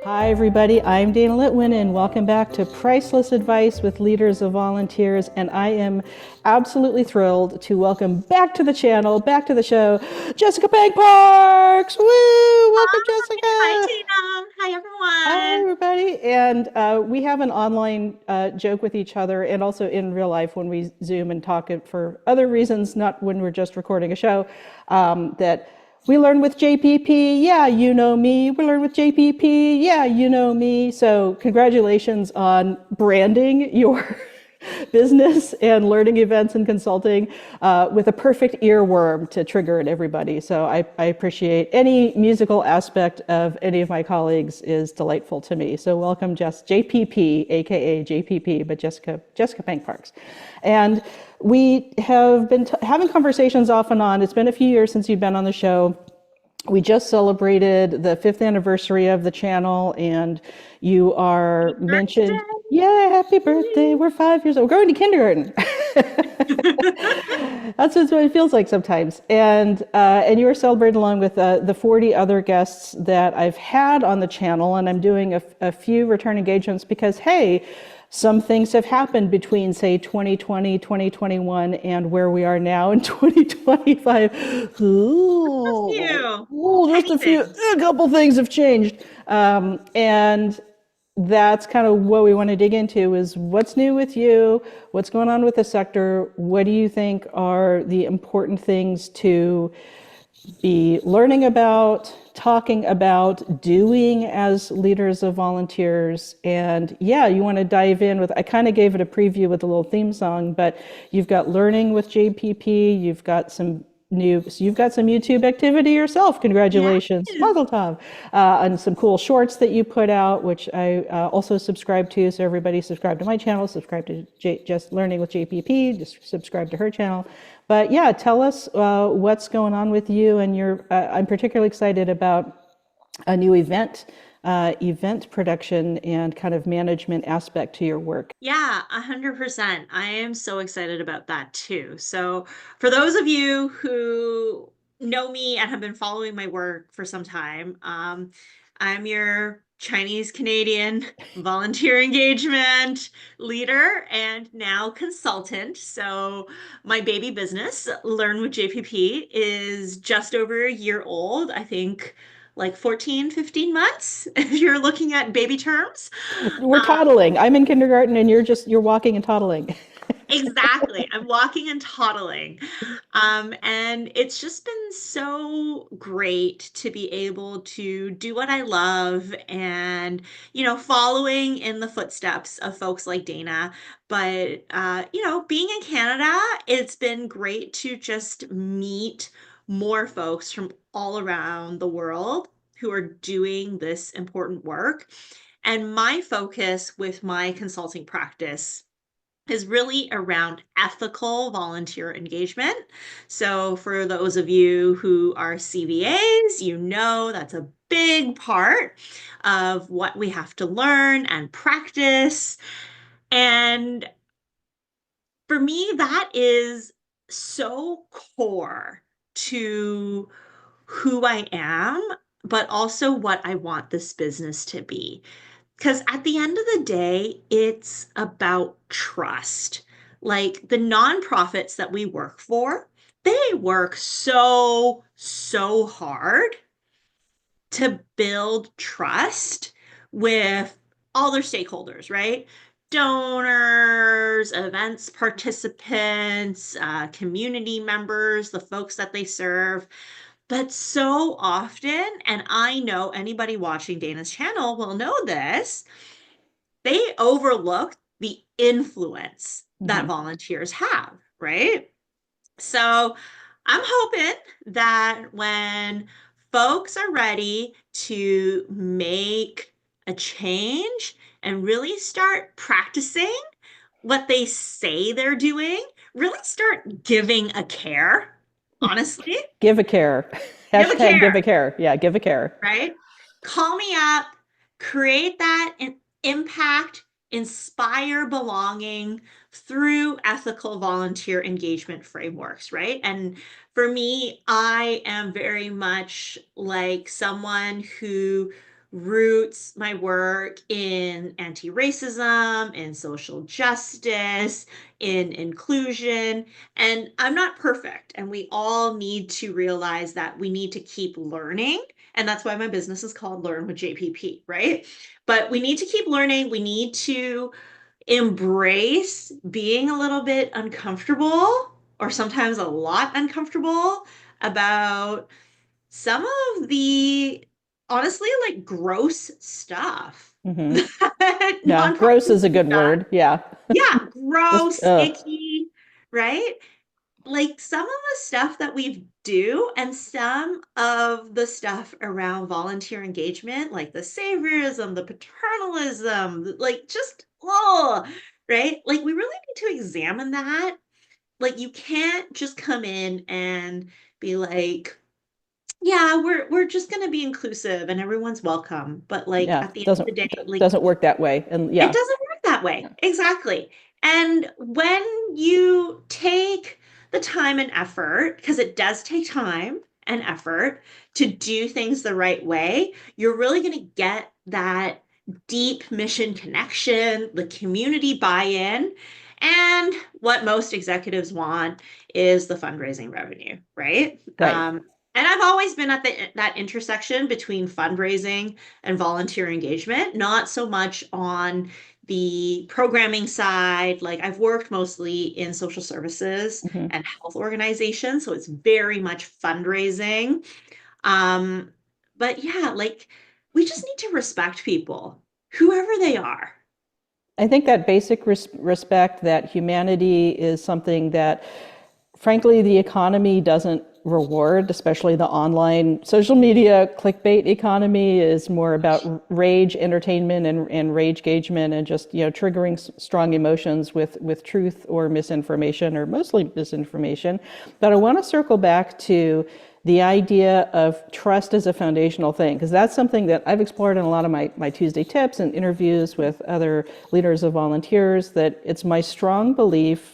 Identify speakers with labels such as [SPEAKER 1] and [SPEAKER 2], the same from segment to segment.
[SPEAKER 1] Hi, everybody. I'm Dana Litwin, and welcome back to Priceless Advice with Leaders of Volunteers. And I am absolutely thrilled to welcome back to the channel, back to the show, Jessica Pang-Parks. Woo! Welcome,
[SPEAKER 2] Hi,
[SPEAKER 1] Jessica.
[SPEAKER 2] Tina. Hi,
[SPEAKER 1] Hi,
[SPEAKER 2] everyone.
[SPEAKER 1] everybody. And we have an online joke with each other and also in real life when we Zoom and talk it for other reasons, not when we're just recording a show, that we learn with JPP. Yeah, you know me. We learn with JPP. Yeah, you know me. So congratulations on branding your business and learning events and consulting with a perfect earworm to trigger in everybody. So I appreciate any musical aspect of any of my colleagues is delightful to me. So welcome, JPP, aka JPP, but Jessica Pang-Parks. And we have been having conversations off and on. It's been a few years since you've been on the show. We just celebrated the 5th anniversary of the channel, and you are mentioned. Yeah, happy birthday. We're 5 years old. We're going to kindergarten. That's just what it feels like sometimes. And you were celebrating along with the 40 other guests that I've had on the channel, and I'm doing a few return engagements because, hey, some things have happened between, say, 2020, 2021, and where we are now in 2025.
[SPEAKER 2] You.
[SPEAKER 1] Ooh, just
[SPEAKER 2] Many things.
[SPEAKER 1] a couple things have changed. And that's kind of what we want to dig into is what's new with you, what's going on with the sector, what do you think are the important things to be learning about, talking about, doing as leaders of volunteers. And yeah, you want to dive in with, I kind of gave it a preview with a little theme song, but you've got learning with JPP, you've got some YouTube activity yourself.
[SPEAKER 2] Yes.
[SPEAKER 1] Congratulations, Mazel Tov, and some cool shorts that you put out, which I also subscribe to. So everybody subscribe to my channel, subscribe to Just Learning with JPP, just subscribe to her channel. But yeah, tell us what's going on with you and your. I'm particularly excited about a new event production and kind of management aspect to your work.
[SPEAKER 2] Yeah, 100%. I am so excited about that too. So, for those of you who know me and have been following my work for some time, I'm your Chinese Canadian volunteer engagement leader and now consultant. So, my baby business, Learn with JPP, is just over a year old. I think like 14, 15 months if you're looking at baby terms.
[SPEAKER 1] We're toddling. I'm in kindergarten, and you're walking and toddling.
[SPEAKER 2] Exactly. I'm walking and toddling. And it's just been so great to be able to do what I love and, following in the footsteps of folks like Dana. But, being in Canada, it's been great to just meet more folks from all around the world who are doing this important work. And my focus with my consulting practice is really around ethical volunteer engagement. So, for those of you who are CVAs, you know that's a big part of what we have to learn and practice. And for me, that is so core to who I am, but also what I want this business to be. Because at the end of the day, it's about trust. Like the nonprofits that we work for, they work so hard to build trust with all their stakeholders, right? Donors, events participants, community members, the folks that they serve. But so often, and I know anybody watching Dana's channel will know this, they overlook the influence that
[SPEAKER 1] Mhm.
[SPEAKER 2] volunteers have, right? So I'm hoping that when folks are ready to make a change and really start practicing what they say they're doing, really start giving a care, honestly,
[SPEAKER 1] Give a care.
[SPEAKER 2] give a
[SPEAKER 1] Hashtag give
[SPEAKER 2] care,
[SPEAKER 1] a care. Yeah, give a care.
[SPEAKER 2] right? Call me up, create that impact, inspire belonging through ethical volunteer engagement frameworks, right? And for me, I am very much like someone who roots my work in anti-racism, in social justice, in inclusion. And I'm not perfect. And we all need to realize that we need to keep learning. And that's why my business is called Learn with JPP, right? But we need to keep learning. We need to embrace being a little bit uncomfortable or sometimes a lot uncomfortable about some of the honestly like gross stuff
[SPEAKER 1] Hmm.
[SPEAKER 2] that
[SPEAKER 1] Yeah, gross is
[SPEAKER 2] nonprofits
[SPEAKER 1] a
[SPEAKER 2] do
[SPEAKER 1] good
[SPEAKER 2] that.
[SPEAKER 1] word. Yeah.
[SPEAKER 2] Yeah,
[SPEAKER 1] Just,
[SPEAKER 2] gross, icky, right? Like some of the stuff that we do and some of the stuff around volunteer engagement, like the saviorism, the paternalism, like just, oh, right? Like we really need to examine that. Like you can't just come in and be like, yeah, we're just gonna be inclusive and everyone's welcome. But like
[SPEAKER 1] yeah,
[SPEAKER 2] at the end of
[SPEAKER 1] doesn't
[SPEAKER 2] the day, like
[SPEAKER 1] doesn't work that way. And
[SPEAKER 2] it
[SPEAKER 1] yeah,
[SPEAKER 2] doesn't work that way. Exactly. And when you take the time and effort, because it does take time and effort to do things the right way, you're really going to get that deep mission connection, the community buy-in. And what most executives want is the fundraising revenue, right?
[SPEAKER 1] right.
[SPEAKER 2] And I've always been at that intersection between fundraising and volunteer engagement, not so much on the programming side. Like I've worked mostly in social services
[SPEAKER 1] Hmm.
[SPEAKER 2] and health organizations, so it's very much fundraising. Um, but yeah, like we just need to respect people, whoever they are.
[SPEAKER 1] I think that basic respect, that humanity is something that, frankly, the economy doesn't reward, especially the online social media clickbait economy is more about rage entertainment and rage engagement and just, triggering strong emotions with truth or misinformation, or mostly misinformation. But I want to circle back to the idea of trust as a foundational thing, because that's something that I've explored in a lot of my Tuesday tips and interviews with other leaders of volunteers, that it's my strong belief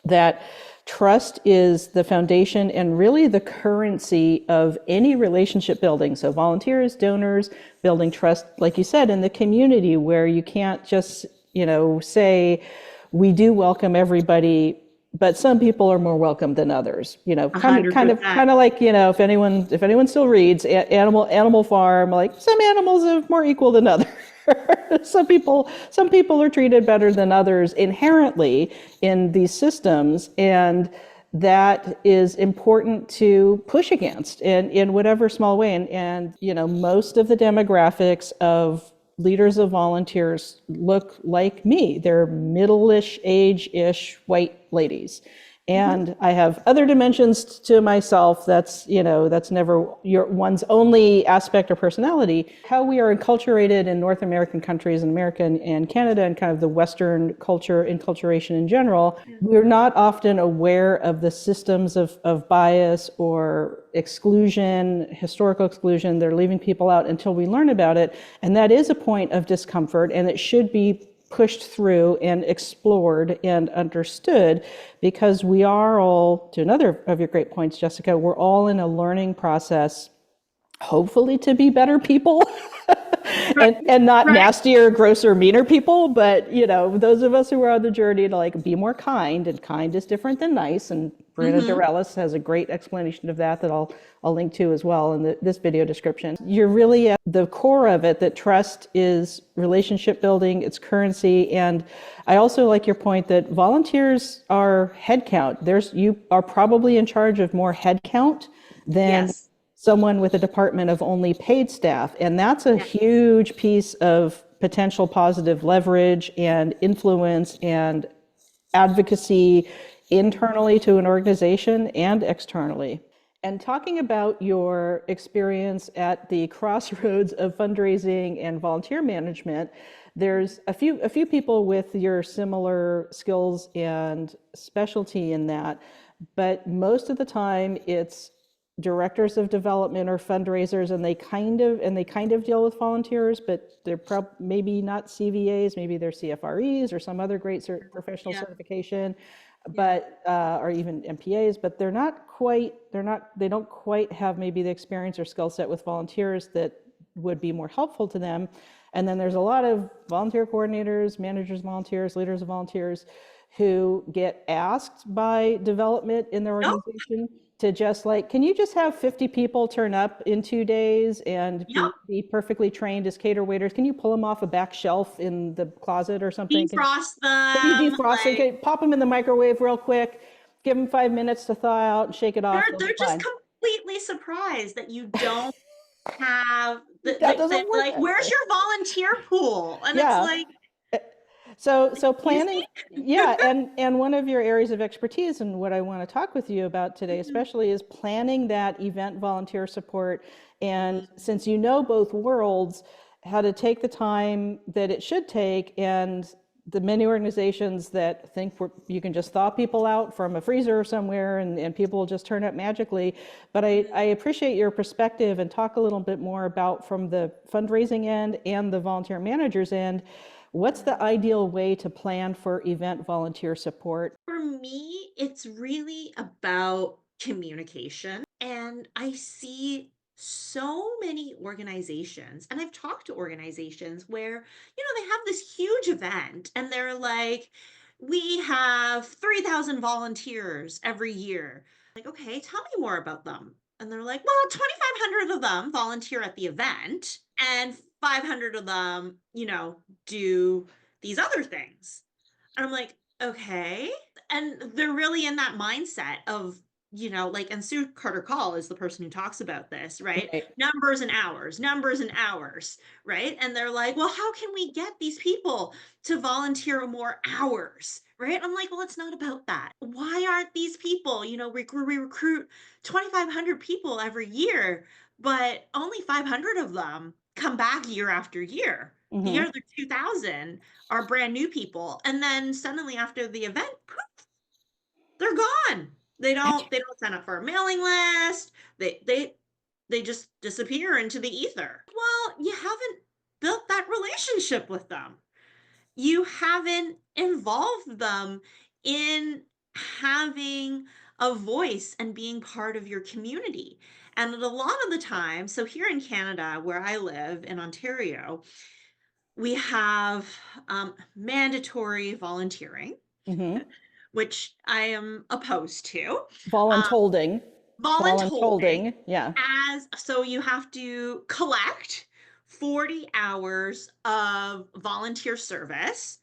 [SPEAKER 1] that trust is the foundation and really the currency of any relationship building. So volunteers, donors, building trust, like you said, in the community, where you can't just, say, we do welcome everybody, but some people are more welcome than others.
[SPEAKER 2] A
[SPEAKER 1] Kind of,
[SPEAKER 2] hundred
[SPEAKER 1] kind of,
[SPEAKER 2] percent.
[SPEAKER 1] kind of like, if anyone still reads Animal Farm, like some animals are more equal than others. Some people are treated better than others inherently in these systems, and that is important to push against in whatever small way. And most of the demographics of leaders of volunteers look like me. They're middle-ish, age-ish white ladies.
[SPEAKER 2] Mhm.
[SPEAKER 1] And I have other dimensions to myself that's never one's only aspect or personality. How we are enculturated in North American countries, in America and Canada, and kind of the Western culture, enculturation in general, we're not often aware of the systems of bias or exclusion, historical exclusion. They're leaving people out until we learn about it. And that is a point of discomfort, and it should be pushed through and explored and understood, because we are all, to another of your great points, Jessica, we're all in a learning process, hopefully to be better people
[SPEAKER 2] Right,
[SPEAKER 1] and not
[SPEAKER 2] right.
[SPEAKER 1] nastier, grosser, meaner people. But those of us who are on the journey to like be more kind, and kind is different than nice. And Brianna
[SPEAKER 2] Hmm.
[SPEAKER 1] Dorellis has a great explanation of that I'll link to as well in this video description. You're really at the core of it, that trust is relationship building, it's currency. And I also like your point that volunteers are headcount. You are probably in charge of more headcount than
[SPEAKER 2] Yes.
[SPEAKER 1] someone with a department of only paid staff. And that's a
[SPEAKER 2] Yeah.
[SPEAKER 1] huge piece of potential positive leverage and influence and advocacy internally to an organization and externally. And talking about your experience at the crossroads of fundraising and volunteer management, there's a few people with your similar skills and specialty in that, but most of the time it's directors of development or fundraisers, and they kind of deal with volunteers, but they're maybe not CVAs, maybe they're CFREs or some other great professional
[SPEAKER 2] Yeah.
[SPEAKER 1] certification,
[SPEAKER 2] Yeah.
[SPEAKER 1] but or even MPAs, but they don't quite have maybe the experience or skill set with volunteers that would be more helpful to them. And then there's a lot of volunteer coordinators, managers, volunteers, leaders of volunteers who get asked by development in their
[SPEAKER 2] Nope,
[SPEAKER 1] organization to just like, can you just have 50 people turn up in 2 days and
[SPEAKER 2] yep.
[SPEAKER 1] be perfectly trained as cater waiters? Can you pull them off a back shelf in the closet or something?
[SPEAKER 2] Defrost
[SPEAKER 1] Can you
[SPEAKER 2] them,
[SPEAKER 1] defrost it?
[SPEAKER 2] like,
[SPEAKER 1] Can you pop them in the microwave real quick? Give them 5 minutes to thaw out and shake it off. They'll be
[SPEAKER 2] they're just
[SPEAKER 1] fine.
[SPEAKER 2] completely surprised that you don't have
[SPEAKER 1] That doesn't work
[SPEAKER 2] like,
[SPEAKER 1] that
[SPEAKER 2] where's
[SPEAKER 1] way.
[SPEAKER 2] your volunteer pool? And it's
[SPEAKER 1] Yeah.
[SPEAKER 2] like,
[SPEAKER 1] So
[SPEAKER 2] excuse
[SPEAKER 1] planning,
[SPEAKER 2] me?
[SPEAKER 1] yeah, and one of your areas of expertise and what I want to talk with you about today
[SPEAKER 2] Mhm.
[SPEAKER 1] especially is planning that event volunteer support. And
[SPEAKER 2] Mhm.
[SPEAKER 1] since you know both worlds, how to take the time that it should take, and the many organizations that think you can just thaw people out from a freezer somewhere and people will just turn up magically. But I appreciate your perspective and talk a little bit more about from the fundraising end and the volunteer managers end. What's the ideal way to plan for event volunteer support?
[SPEAKER 2] For me, it's really about communication. And I see so many organizations, and I've talked to organizations where, they have this huge event and they're like, we have 3,000 volunteers every year. Like, okay, tell me more about them. And they're like, well, 2,500 of them volunteer at the event, and 500 of them, do these other things. And I'm like, okay. And they're really in that mindset of, like, and Sue Carter Call is the person who talks about this, right?
[SPEAKER 1] Right.
[SPEAKER 2] Numbers and hours, right? And they're like, well, how can we get these people to volunteer more hours? Right. I'm like, well, it's not about that. Why aren't these people, we recruit 2,500 people every year, but only 500 of them come back year after year. The
[SPEAKER 1] Hmm.
[SPEAKER 2] other 2,000 are brand new people, and then suddenly after the event, poof, they're gone. They don't sign up for a mailing list. They just disappear into the ether. Well, you haven't built that relationship with them. You haven't involved them in having a voice and being part of your community. And a lot of the time, so here in Canada, where I live in Ontario, we have mandatory volunteering,
[SPEAKER 1] Hmm.
[SPEAKER 2] which I am opposed to. Um,
[SPEAKER 1] Voluntolding.
[SPEAKER 2] voluntolding,
[SPEAKER 1] Voluntolding. Yeah.
[SPEAKER 2] as so you have to collect 40 hours of volunteer service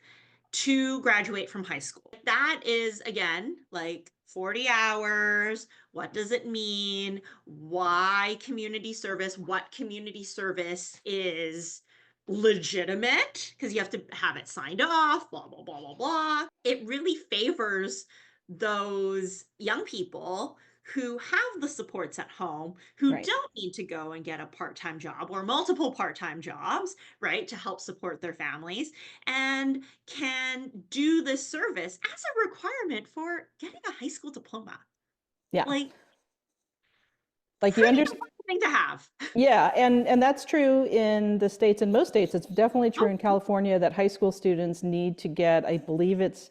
[SPEAKER 2] to graduate from high school. That is, again, like 40 hours. What does it mean? Why community service? What community service is legitimate? Because you have to have it signed off, blah, blah, blah, blah, blah. It really favors those young people who have the supports at home, who
[SPEAKER 1] Right.
[SPEAKER 2] don't need to go and get a part time job or multiple part time jobs, right, to help support their families, and can do this service as a requirement for getting a high school diploma.
[SPEAKER 1] Yeah.
[SPEAKER 2] Like,
[SPEAKER 1] Like you
[SPEAKER 2] pretty
[SPEAKER 1] understand.
[SPEAKER 2] important thing to have.
[SPEAKER 1] Yeah, and that's true in the states, in most states. It's definitely true
[SPEAKER 2] Oh,
[SPEAKER 1] in California that high school students need to get, I believe it's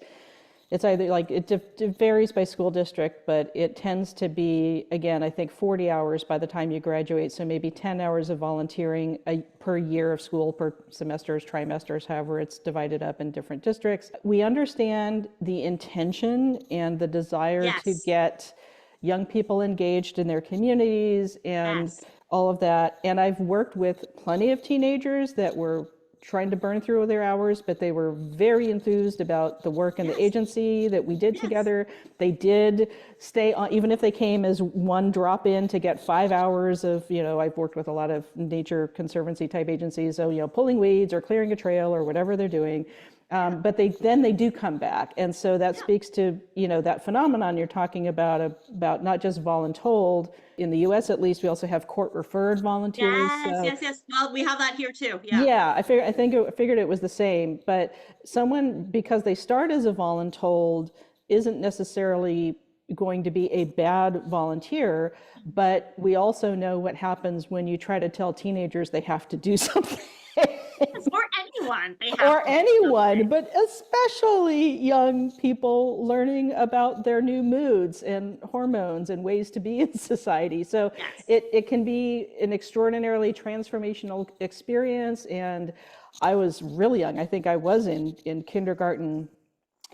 [SPEAKER 1] either like it varies by school district, but it tends to be, again, I think 40 hours by the time you graduate, so maybe 10 hours of volunteering per year of school, per semesters, trimesters, however it's divided up in different districts. We understand the intention and the desire to
[SPEAKER 2] yes,
[SPEAKER 1] get young people engaged in their communities and
[SPEAKER 2] yes,
[SPEAKER 1] all of that. And I've worked with plenty of teenagers that were trying to burn through their hours, but they were very enthused about the work and the
[SPEAKER 2] yes,
[SPEAKER 1] agency that we did
[SPEAKER 2] yes.
[SPEAKER 1] together. They did stay on, even if they came as one drop in to get 5 hours of, I've worked with a lot of nature conservancy type agencies, so, pulling weeds or clearing a trail or whatever they're doing.
[SPEAKER 2] Yeah,
[SPEAKER 1] But they do come back, and so that
[SPEAKER 2] yeah.
[SPEAKER 1] speaks to that phenomenon you're talking about not just voluntold. In the U.S., at least, we also have court referred volunteers.
[SPEAKER 2] Yes,
[SPEAKER 1] So
[SPEAKER 2] yes, yes. Well, we have that here too. Yeah.
[SPEAKER 1] yeah, I figured it was the same. But someone, because they start as a voluntold, isn't necessarily going to be a bad volunteer. But we also know what happens when you try to tell teenagers they have to do something.
[SPEAKER 2] Yes, or anyone, they have
[SPEAKER 1] or
[SPEAKER 2] to do
[SPEAKER 1] anyone,
[SPEAKER 2] something.
[SPEAKER 1] but especially young people learning about their new moods and hormones and ways to be in society. So
[SPEAKER 2] Yes.
[SPEAKER 1] it can be an extraordinarily transformational experience. And I was really young. I think I was in kindergarten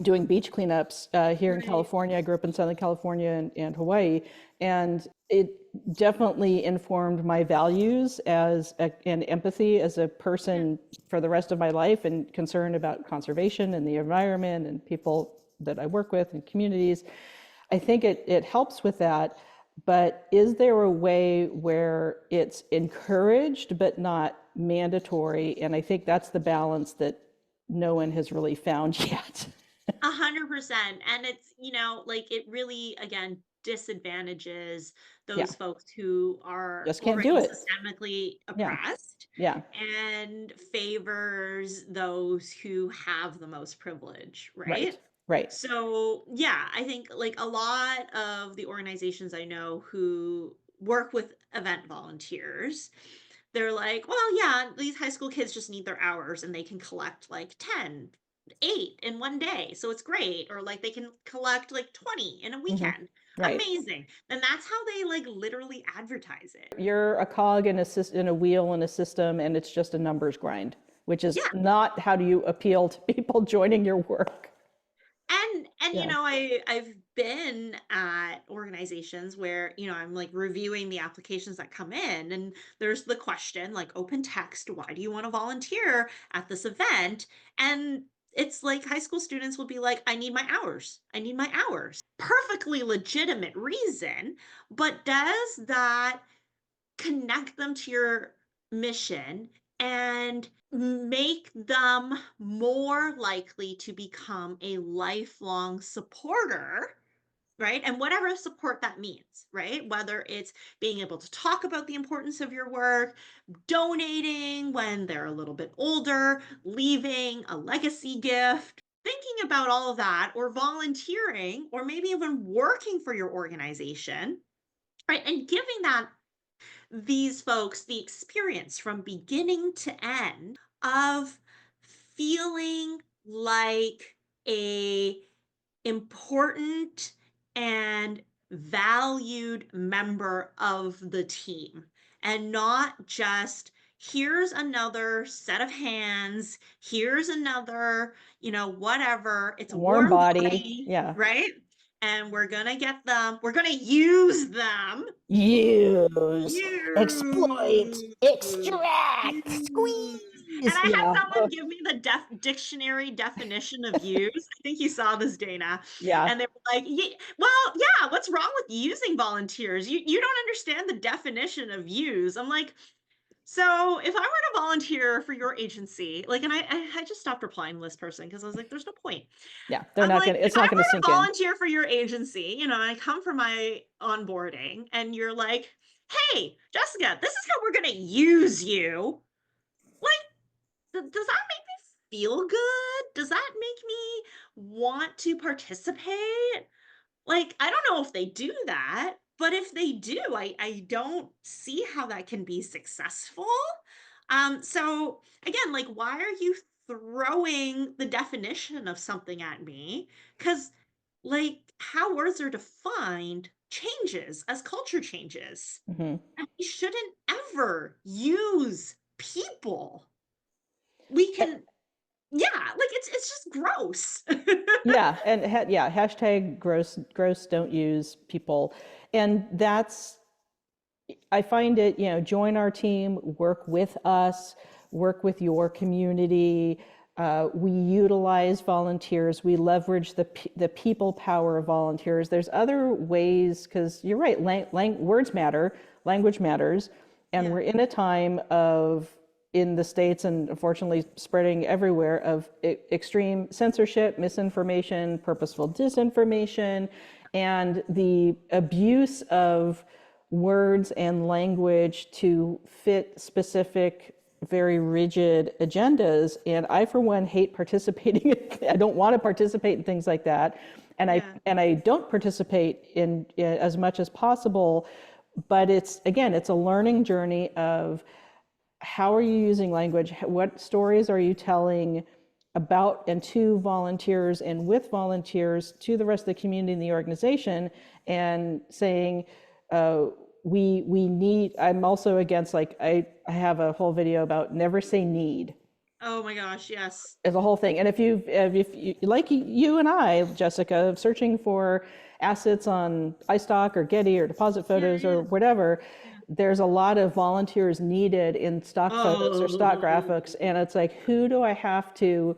[SPEAKER 1] doing beach cleanups here in
[SPEAKER 2] Right.
[SPEAKER 1] California. I grew up in Southern California and Hawaii, and it definitely informed my values and empathy as a
[SPEAKER 2] Yeah.
[SPEAKER 1] person for the rest of my life, and concern about conservation and the environment and people that I work with and communities. I think it helps with that. But is there a way where it's encouraged but not mandatory? And I think that's the balance that no one has really found yet.
[SPEAKER 2] 100%. And it's, like it really, again, disadvantages
[SPEAKER 1] Yeah,
[SPEAKER 2] those folks who are
[SPEAKER 1] just can't do
[SPEAKER 2] already
[SPEAKER 1] it.
[SPEAKER 2] systemically
[SPEAKER 1] Yeah,
[SPEAKER 2] oppressed
[SPEAKER 1] yeah,
[SPEAKER 2] and favors those who have the most privilege, right?
[SPEAKER 1] right, right.
[SPEAKER 2] So, yeah, I think like a lot of the organizations I know who work with event volunteers, they're like, well, yeah, these high school kids just need their hours and they can collect like 10, 8 in one day. So it's great. Or like they can collect like 20 in a
[SPEAKER 1] Hmm.
[SPEAKER 2] weekend.
[SPEAKER 1] Right.
[SPEAKER 2] Amazing. And that's how they like literally advertise it.
[SPEAKER 1] You're a cog in a wheel in a system, and it's just a numbers grind, which is
[SPEAKER 2] Yeah.
[SPEAKER 1] not how do you appeal to people joining your work.
[SPEAKER 2] And
[SPEAKER 1] Yeah.
[SPEAKER 2] I've been at organizations where, I'm like reviewing the applications that come in and there's the question like open text, why do you want to volunteer at this event? And it's like high school students will be like, I need my hours. I need my hours. Perfectly legitimate reason, but does that connect them to your mission and make them more likely to become a lifelong supporter, right? And whatever support that means, right? Whether it's being able to talk about the importance of your work, donating when they're a little bit older, leaving a legacy gift, thinking about all of that, or volunteering, or maybe even working for your organization, right? And giving that these folks the experience from beginning to end of feeling like a important and valued member of the team and not just here's another set of hands, here's another, whatever, it's a
[SPEAKER 1] Warm
[SPEAKER 2] warm
[SPEAKER 1] body.
[SPEAKER 2] body,
[SPEAKER 1] Yeah.
[SPEAKER 2] right? And we're going to get them, we're going to use them.
[SPEAKER 1] Use, exploit,
[SPEAKER 2] Use.
[SPEAKER 1] extract,
[SPEAKER 2] Use. And
[SPEAKER 1] squeeze.
[SPEAKER 2] I had
[SPEAKER 1] Yeah.
[SPEAKER 2] someone give me the dictionary definition of use. I think you saw this, Dana.
[SPEAKER 1] Yeah.
[SPEAKER 2] And they were like, well, yeah, what's wrong with using volunteers? You don't understand the definition of use. I'm like, so if I were to volunteer for your agency, like, and I just stopped replying to this person because I was like, there's no point.
[SPEAKER 1] Yeah. They're
[SPEAKER 2] I'm
[SPEAKER 1] not
[SPEAKER 2] like,
[SPEAKER 1] gonna,
[SPEAKER 2] if
[SPEAKER 1] it's
[SPEAKER 2] I
[SPEAKER 1] not gonna
[SPEAKER 2] were to
[SPEAKER 1] sink in.
[SPEAKER 2] volunteer for your agency, and I come for my onboarding, and you're like, hey, Jessica, this is how we're going to use you. Like, does that make me feel good? Does that make me want to participate? Like, I don't know if they do that, but if they do, I don't see how that can be successful. So again, like, why are you throwing the definition of something at me? Because, like, how words are defined changes as culture changes.
[SPEAKER 1] Hmm.
[SPEAKER 2] And we shouldn't ever use people. We can, yeah, like it's just gross.
[SPEAKER 1] Yeah, and yeah, hashtag gross don't use people. And that's, I find it, join our team, work with us, work with your community. We utilize volunteers. We leverage the people power of volunteers. There's other ways, because you're right, words matter, language matters, and
[SPEAKER 2] Yeah.
[SPEAKER 1] we're in a time of, in the States and unfortunately spreading everywhere, of extreme censorship, misinformation, purposeful disinformation, and the abuse of words and language to fit specific, very rigid agendas. And I, for one, hate participating. I don't want to participate in things like that. And
[SPEAKER 2] Yeah.
[SPEAKER 1] I don't participate in as much as possible. But it's, again, it's a learning journey of how are you using language? What stories are you telling about and to volunteers and with volunteers to the rest of the community and the organization, and saying, we need, I'm also against, like, I have a whole video about never say need
[SPEAKER 2] Oh my gosh, yes.
[SPEAKER 1] as a whole thing. And if you, like you and I, Jessica, searching for assets on iStock or Getty or deposit
[SPEAKER 2] Yeah,
[SPEAKER 1] photos or
[SPEAKER 2] yeah,
[SPEAKER 1] whatever,
[SPEAKER 2] yeah.
[SPEAKER 1] there's a lot of volunteers needed in stock photos or stock
[SPEAKER 2] Oh,
[SPEAKER 1] graphics. And it's like, who do I have to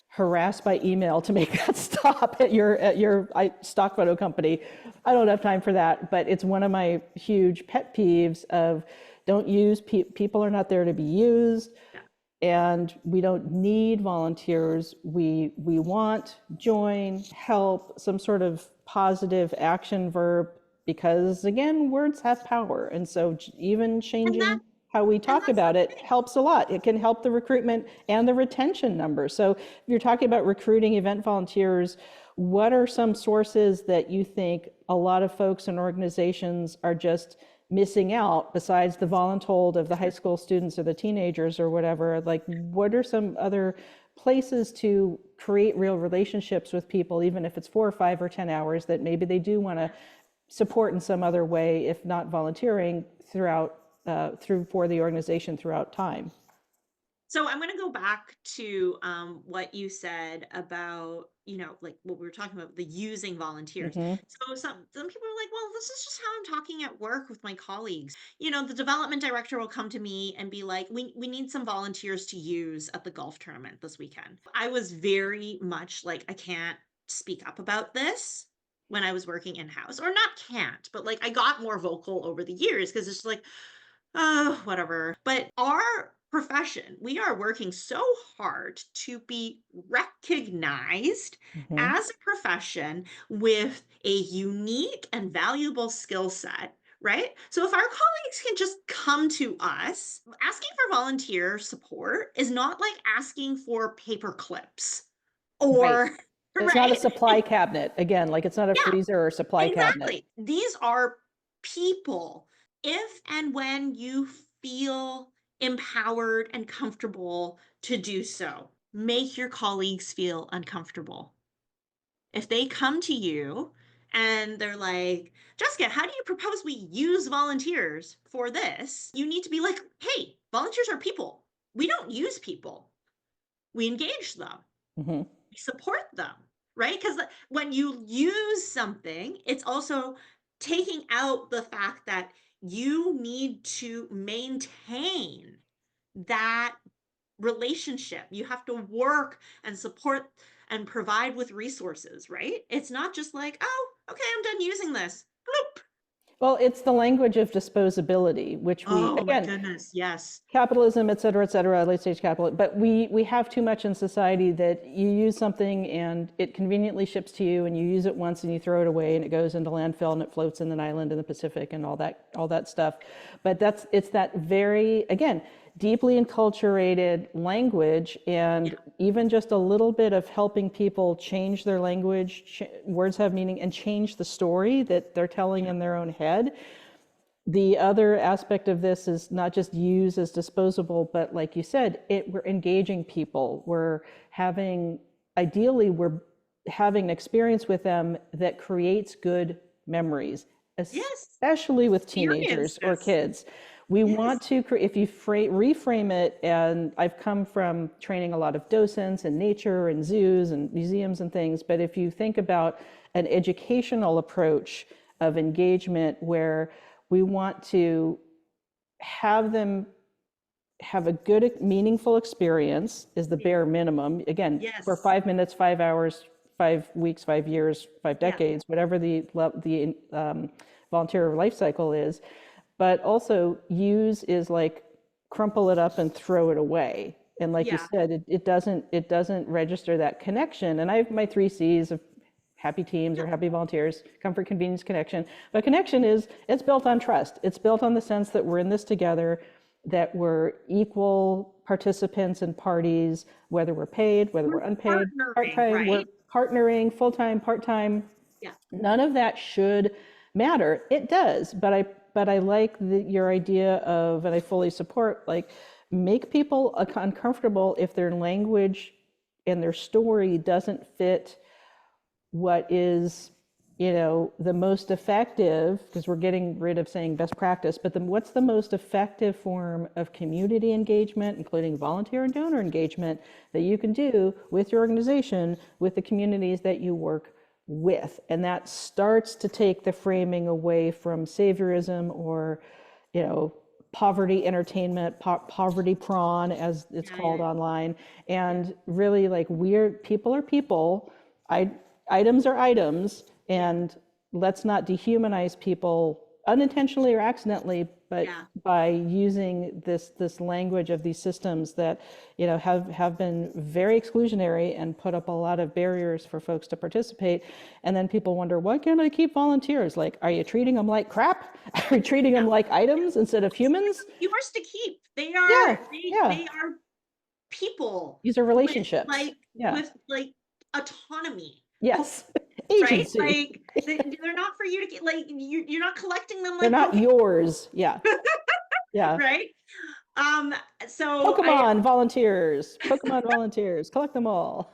[SPEAKER 1] harass by email to make that stop at your stock photo company? I don't have time for that, but it's one of my huge pet peeves of, don't use, people are not there to be used,
[SPEAKER 2] yeah.
[SPEAKER 1] and we don't need volunteers. We want join, help, some sort of positive action verb, because again, words have power. And so even
[SPEAKER 2] And that
[SPEAKER 1] changing how we
[SPEAKER 2] and
[SPEAKER 1] talk
[SPEAKER 2] that's
[SPEAKER 1] about
[SPEAKER 2] the
[SPEAKER 1] it
[SPEAKER 2] thing.
[SPEAKER 1] helps a lot. It can help the recruitment and the retention numbers. So if you're talking about recruiting event volunteers, what are some sources that you think a lot of folks and organizations are just missing out, besides the voluntold of the high school students or the teenagers or whatever? Like, what are some other places to create real relationships with people, even if it's 4 or 5 or 10 hours, that maybe they do want to support in some other way, if not volunteering throughout, through for the organization throughout time?
[SPEAKER 2] So I'm going to go back to what you said about, like what we were talking about, the using volunteers.
[SPEAKER 1] Hmm.
[SPEAKER 2] So some people are like, well, this is just how I'm talking at work with my colleagues. The development director will come to me and be like, we need some volunteers to use at the golf tournament this weekend. I was very much like, I can't speak up about this when I was working in-house, or not can't, but like I got more vocal over the years because it's like, oh, whatever. But our profession, we are working so hard to be recognized
[SPEAKER 1] Hmm.
[SPEAKER 2] as a profession with a unique and valuable skill set. Right. So if our colleagues can just come to us, asking for volunteer support is not like asking for paper clips
[SPEAKER 1] Right.
[SPEAKER 2] or,
[SPEAKER 1] It's not a
[SPEAKER 2] right?
[SPEAKER 1] supply cabinet. Again, like, it's not a
[SPEAKER 2] Yeah,
[SPEAKER 1] freezer or supply cabinet.
[SPEAKER 2] exactly. These are people. If and when you feel empowered and comfortable to do so, make your colleagues feel uncomfortable. If they come to you and they're like, Jessica, how do you propose we use volunteers for this? You need to be like, hey, volunteers are people. We don't use people, we engage them,
[SPEAKER 1] Hmm.
[SPEAKER 2] we support them, right? Because when you use something, it's also taking out the fact that you need to maintain that relationship. You have to work and support and provide with resources, right? It's not just like, oh, okay, I'm done using this. Bloop.
[SPEAKER 1] Well, it's the language of disposability, which we,
[SPEAKER 2] Oh my
[SPEAKER 1] again,
[SPEAKER 2] goodness, yes.
[SPEAKER 1] capitalism, et cetera, late stage capital. But we have too much in society that you use something and it conveniently ships to you, and you use it once and you throw it away and it goes into landfill and it floats in an island in the Pacific and all that stuff. But it's that very, again, deeply enculturated language,
[SPEAKER 2] Yeah,
[SPEAKER 1] and even just a little bit of helping people change their language, words have meaning, and change the story that they're telling
[SPEAKER 2] yeah,
[SPEAKER 1] in their own head. The other aspect of this is not just use as disposable, but like you said, we're engaging people. Ideally, we're having an experience with them that creates good memories,
[SPEAKER 2] yes.
[SPEAKER 1] especially with teenagers or
[SPEAKER 2] Experiences.
[SPEAKER 1] kids. We
[SPEAKER 2] Yes.
[SPEAKER 1] want to, if you reframe it, and I've come from training a lot of docents in nature and zoos and museums and things, but if you think about an educational approach of engagement where we want to have them have a good, meaningful experience is the bare minimum. Again, for
[SPEAKER 2] Yes.
[SPEAKER 1] 5 minutes, 5 hours, 5 weeks, 5 years, five
[SPEAKER 2] Yeah.
[SPEAKER 1] decades, whatever the volunteer life cycle is. But also, use is like crumple it up and throw it away. And like you
[SPEAKER 2] Yeah.
[SPEAKER 1] said, it doesn't register that connection. And I have my 3 C's of happy teams or happy volunteers: comfort, convenience, connection. But connection it's built on trust. It's built on the sense that we're in this together, that we're equal participants and parties, whether we're paid, whether
[SPEAKER 2] We're
[SPEAKER 1] we're unpaid,
[SPEAKER 2] partnering,
[SPEAKER 1] part-time, we're
[SPEAKER 2] right?
[SPEAKER 1] partnering, full-time, part-time.
[SPEAKER 2] Yeah.
[SPEAKER 1] None of that should matter. It does, but I like your idea of, and I fully support, like, make people uncomfortable if their language and their story doesn't fit what is, the most effective, because we're getting rid of saying best practice, but what's the most effective form of community engagement, including volunteer and donor engagement, that you can do with your organization, with the communities that you work with. And that starts to take the framing away from saviorism or, poverty entertainment, poverty prawn, as it's
[SPEAKER 2] Yeah,
[SPEAKER 1] called
[SPEAKER 2] yeah,
[SPEAKER 1] online, and really like people are people, I, items are items,
[SPEAKER 2] yeah,
[SPEAKER 1] and let's not dehumanize people unintentionally or accidentally, but
[SPEAKER 2] yeah.
[SPEAKER 1] by using this language of these systems that have been very exclusionary and put up a lot of barriers for folks to participate. And then people wonder, why can't I keep volunteers? Like, are you treating them like crap? Are you treating them
[SPEAKER 2] No,
[SPEAKER 1] like items instead of humans?
[SPEAKER 2] yours to keep.
[SPEAKER 1] Yeah,
[SPEAKER 2] They
[SPEAKER 1] yeah.
[SPEAKER 2] are people
[SPEAKER 1] These are
[SPEAKER 2] with
[SPEAKER 1] relationships. Yeah.
[SPEAKER 2] autonomy,
[SPEAKER 1] Yes.
[SPEAKER 2] right?
[SPEAKER 1] Agency.
[SPEAKER 2] Like they're not for you to get, like you're not collecting them
[SPEAKER 1] They're
[SPEAKER 2] like
[SPEAKER 1] not
[SPEAKER 2] Pokemon,
[SPEAKER 1] yours. Yeah. Yeah.
[SPEAKER 2] right? Um, so I
[SPEAKER 1] Pokemon volunteers. Pokemon volunteers. Collect them all.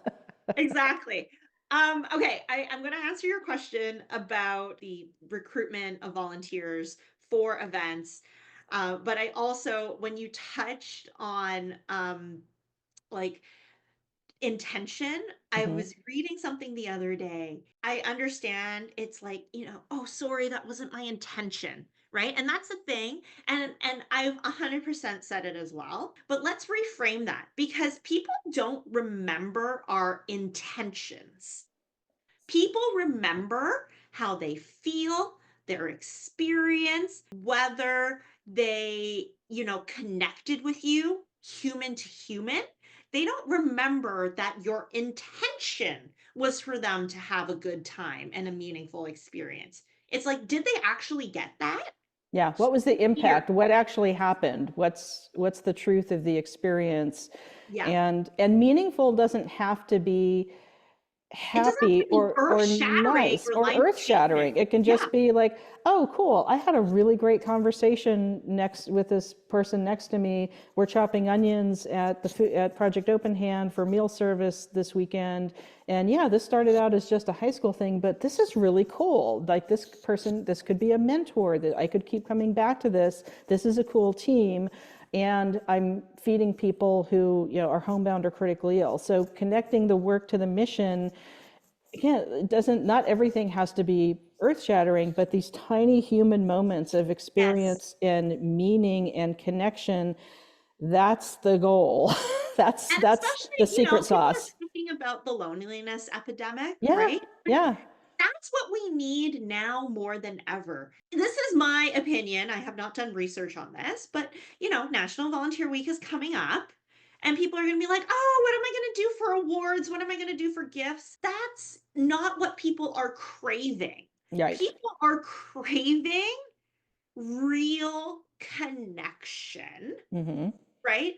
[SPEAKER 2] exactly. Okay, I'm going to answer your question about the recruitment of volunteers for events. But I also, when you touched on like intention, I
[SPEAKER 1] Hmm.
[SPEAKER 2] was reading something the other day. I understand it's like, oh, sorry, that wasn't my intention, right? And that's the thing. And I've 100% said it as well. But let's reframe that because people don't remember our intentions. People remember how they feel, their experience, whether they, connected with you human to human. They don't remember that your intention was for them to have a good time and a meaningful experience. It's like, did they actually get that?
[SPEAKER 1] Yeah. What was the
[SPEAKER 2] Here.
[SPEAKER 1] impact? What actually happened? What's the truth of the experience?
[SPEAKER 2] Yeah.
[SPEAKER 1] And meaningful doesn't have to be
[SPEAKER 2] It doesn't have
[SPEAKER 1] happy
[SPEAKER 2] to be
[SPEAKER 1] or
[SPEAKER 2] earth shattering
[SPEAKER 1] nice
[SPEAKER 2] or
[SPEAKER 1] or
[SPEAKER 2] life
[SPEAKER 1] earth
[SPEAKER 2] changing.
[SPEAKER 1] shattering. It can
[SPEAKER 2] Yeah.
[SPEAKER 1] just be like, oh, cool. I had a really great conversation next with this person next to me. We're chopping onions at at Project Open Hand for meal service this weekend. And yeah, this started out as just a high school thing, but this is really cool. Like this person, this could be a mentor that I could keep coming back to this. This is a cool team. And I'm feeding people who are homebound or critically ill. So connecting the work to the mission, again, it doesn't, not everything has to be earth shattering, but these tiny human moments of
[SPEAKER 2] Yes.
[SPEAKER 1] experience and meaning and connection, that's the goal. that's
[SPEAKER 2] And
[SPEAKER 1] that's
[SPEAKER 2] especially,
[SPEAKER 1] the secret
[SPEAKER 2] people are
[SPEAKER 1] sauce.
[SPEAKER 2] talking about the loneliness epidemic,
[SPEAKER 1] Yeah,
[SPEAKER 2] right?
[SPEAKER 1] yeah,
[SPEAKER 2] That's what we need now more than ever. This is my opinion. I have not done research on this, but National Volunteer Week is coming up. And people are going to be like, oh, what am I going to do for awards? What am I going to do for gifts? That's not what people are craving.
[SPEAKER 1] right.
[SPEAKER 2] People are craving real connection,
[SPEAKER 1] Hmm.
[SPEAKER 2] right?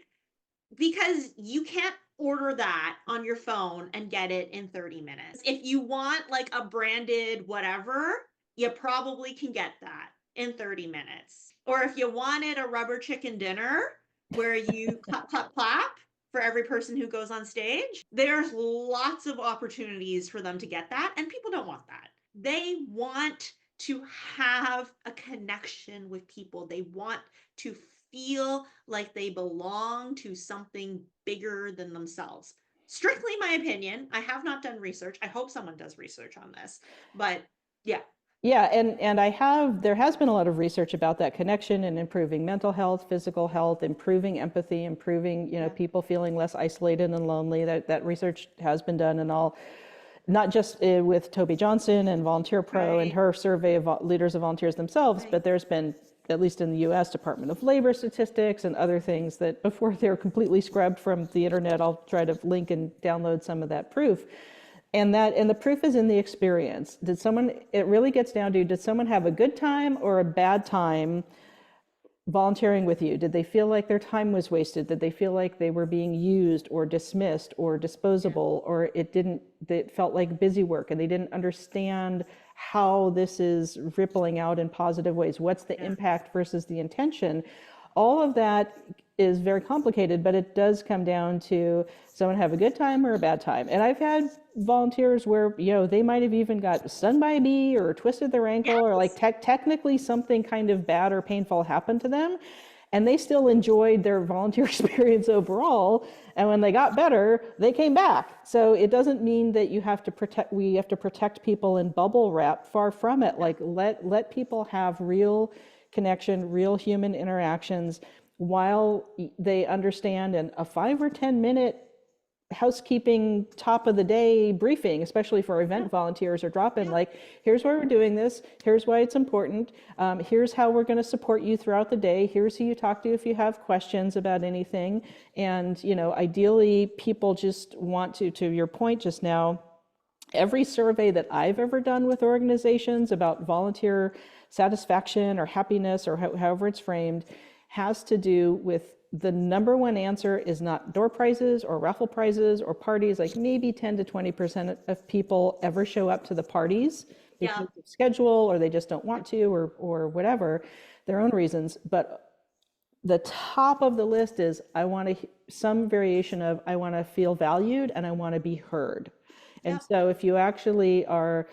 [SPEAKER 2] Because you can't order that on your phone and get it in 30 minutes. If you want like a branded whatever, you probably can get that in 30 minutes. Or if you wanted a rubber chicken dinner where you clap, clap, clap for every person who goes on stage, there's lots of opportunities for them to get that. And people don't want that. They want to have a connection with people. They want to feel like they belong to something bigger than themselves. Strictly my opinion. I have not done research. I hope someone does research on this. But yeah,
[SPEAKER 1] Yeah, and there has been a lot of research about that connection and improving mental health, physical health, improving empathy, improving,
[SPEAKER 2] yeah,
[SPEAKER 1] people feeling less isolated and lonely. That research has been done and all, not just with Toby Johnson and Volunteer Pro and
[SPEAKER 2] right,
[SPEAKER 1] her survey of leaders of volunteers themselves,
[SPEAKER 2] right.
[SPEAKER 1] but there's been, at least in the US Department of Labor statistics and other things that before they're completely scrubbed from the internet, I'll try to link and download some of that proof. And the proof is in the experience. It really gets down to, did someone have a good time or a bad time volunteering with you? Did they feel like their time was wasted? Did they feel like they were being used or dismissed or
[SPEAKER 2] Yeah,
[SPEAKER 1] disposable, or it felt like busy work and they didn't understand how this is rippling out in positive ways? What's the
[SPEAKER 2] yeah,
[SPEAKER 1] impact versus the intention? All of that is very complicated, but it does come down to someone have a good time or a bad time. And I've had volunteers where, they might have even got stung by a bee or twisted their ankle or like
[SPEAKER 2] Yes.
[SPEAKER 1] technically something kind of bad or painful happened to them. And they still enjoyed their volunteer experience overall. And when they got better, they came back. So it doesn't mean that we have to protect people in bubble wrap. Far from it. Like let people have real connection, real human interactions while they understand. And a 5 or 10 minute housekeeping top of the day briefing, especially for event volunteers or drop in,
[SPEAKER 2] Yeah.
[SPEAKER 1] like, here's why we're doing this, here's why it's important, here's how we're going to support you throughout the day, here's who you talk to if you have questions about anything. And, ideally, people just want to your point just now, every survey that I've ever done with organizations about volunteer satisfaction or happiness or however it's framed has to do with the number one answer is not door prizes or raffle prizes or parties. Like maybe 10 to 20% of people ever show up to the parties because
[SPEAKER 2] Yeah.
[SPEAKER 1] of schedule or they just don't want to or whatever, their own reasons. But the top of the list is some variation of I want to feel valued and I want to be heard. And
[SPEAKER 2] Yep.
[SPEAKER 1] so if you actually are,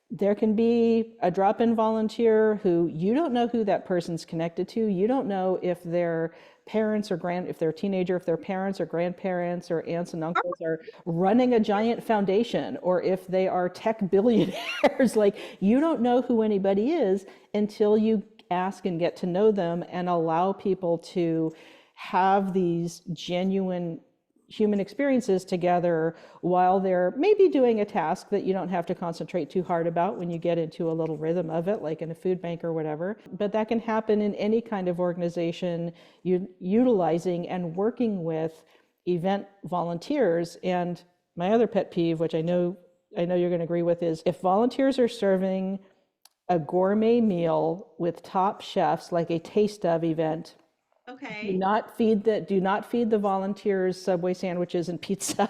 [SPEAKER 1] there can be a drop-in volunteer who you don't know who that person's connected to. You don't know if their parents or if they're a teenager, if their parents or grandparents or aunts and uncles are running a giant foundation, or if they are tech billionaires. Like you don't know who anybody is until you ask and get to know them and allow people to have these genuine human experiences together while they're maybe doing a task that you don't have to concentrate too hard about when you get into a little rhythm of it, like in a food bank or whatever. But that can happen in any kind of organization, utilizing and working with event volunteers. And my other pet peeve, which I know you're going to agree with, is if volunteers are serving a gourmet meal with top chefs, like a taste of event,
[SPEAKER 2] Okay.
[SPEAKER 1] do not feed the volunteers Subway sandwiches and pizza,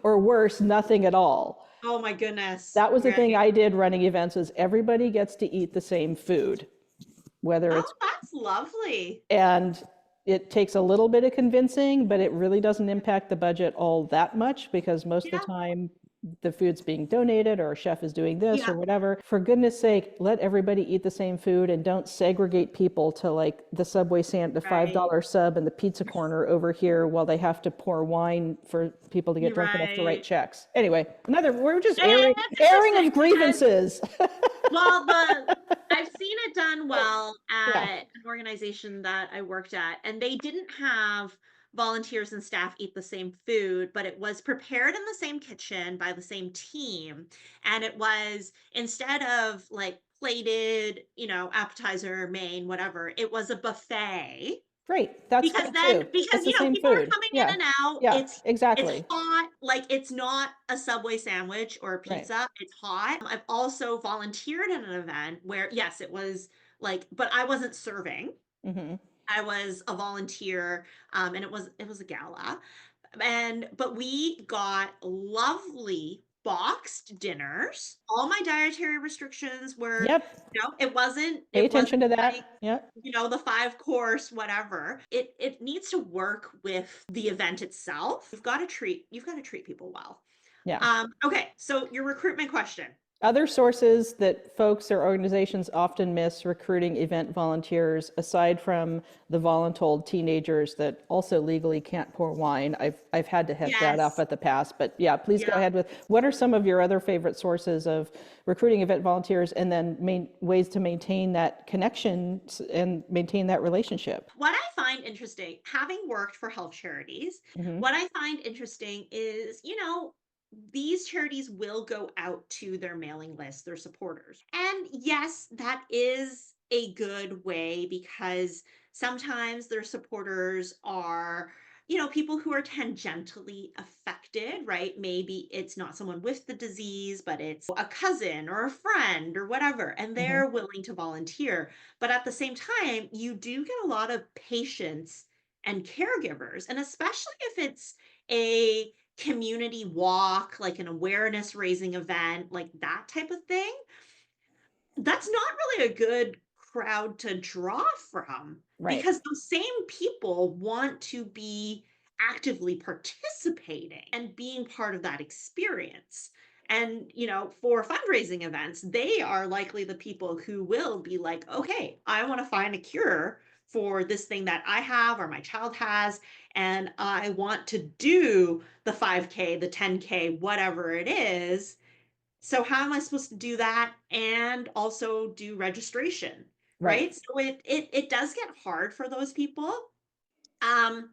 [SPEAKER 1] or worse, nothing at all.
[SPEAKER 2] Oh my goodness.
[SPEAKER 1] That was the
[SPEAKER 2] Right.
[SPEAKER 1] thing I did running events, is everybody gets to eat the same food, whether
[SPEAKER 2] Oh,
[SPEAKER 1] it's,
[SPEAKER 2] that's lovely.
[SPEAKER 1] and it takes a little bit of convincing, but it really doesn't impact the budget all that much because most of the
[SPEAKER 2] Yeah.
[SPEAKER 1] time the food's being donated or a chef is doing this or
[SPEAKER 2] Yeah.
[SPEAKER 1] whatever. For goodness sake, let everybody eat the same food and don't segregate people to like the the
[SPEAKER 2] Right.
[SPEAKER 1] $5 sub and the pizza corner over here while they have to pour wine for people to get
[SPEAKER 2] You're
[SPEAKER 1] drunk enough to write
[SPEAKER 2] right.
[SPEAKER 1] checks. Anyway, we're just
[SPEAKER 2] And that's
[SPEAKER 1] airing
[SPEAKER 2] interesting
[SPEAKER 1] of
[SPEAKER 2] because
[SPEAKER 1] grievances.
[SPEAKER 2] well, I've seen it done well
[SPEAKER 1] Yeah,
[SPEAKER 2] at an organization that I worked at, and they didn't have volunteers and staff eat the same food, but it was prepared in the same kitchen by the same team. And it was instead of like plated, appetizer, main, whatever, it was a buffet.
[SPEAKER 1] great. That's
[SPEAKER 2] Because
[SPEAKER 1] great
[SPEAKER 2] then
[SPEAKER 1] too.
[SPEAKER 2] because,
[SPEAKER 1] It's the same
[SPEAKER 2] people are
[SPEAKER 1] food.
[SPEAKER 2] coming in
[SPEAKER 1] Yeah,
[SPEAKER 2] and out,
[SPEAKER 1] yeah,
[SPEAKER 2] it's
[SPEAKER 1] exactly.
[SPEAKER 2] hot, like, it's not a Subway sandwich or a
[SPEAKER 1] Right.
[SPEAKER 2] pizza, it's hot. I've also volunteered at an event where, yes, it was, like but I wasn't serving.
[SPEAKER 1] Hmm.
[SPEAKER 2] I was a volunteer, and it was a gala, but we got lovely boxed dinners. All my dietary restrictions were,
[SPEAKER 1] Yep.
[SPEAKER 2] it wasn't
[SPEAKER 1] Pay
[SPEAKER 2] it wasn't
[SPEAKER 1] attention to
[SPEAKER 2] like,
[SPEAKER 1] that. Yep.
[SPEAKER 2] the 5 course, whatever. It needs to work with the event itself. You've got to treat people well.
[SPEAKER 1] Yeah.
[SPEAKER 2] Okay, so your recruitment question.
[SPEAKER 1] Other sources that folks or organizations often miss recruiting event volunteers, aside from the voluntold teenagers that also legally can't pour wine. I've had to head that off
[SPEAKER 2] Yes.
[SPEAKER 1] at the past, but yeah, please go
[SPEAKER 2] Yeah.
[SPEAKER 1] ahead with what are some of your other favorite sources of recruiting event volunteers, and then ways to maintain that connection and maintain that relationship.
[SPEAKER 2] What I find interesting, having worked for health charities,
[SPEAKER 1] Hmm.
[SPEAKER 2] what I find interesting is, these charities will go out to their mailing list, their supporters. And yes, that is a good way because sometimes their supporters are, people who are tangentially affected, right? Maybe it's not someone with the disease, but it's a cousin or a friend or whatever, and
[SPEAKER 1] Hmm.
[SPEAKER 2] they're willing to volunteer. But at the same time, you do get a lot of patients and caregivers, and especially if it's a community walk, like an awareness raising event, like that type of thing, that's not really a good crowd to draw from
[SPEAKER 1] Right.
[SPEAKER 2] because those same people want to be actively participating and being part of that experience. And, for fundraising events, they are likely the people who will be like, okay, I want to find a cure for this thing that I have or my child has, and I want to do the 5K, the 10K, whatever it is. So how am I supposed to do that and also do registration,
[SPEAKER 1] Right.
[SPEAKER 2] right? So it does get hard for those people. Um,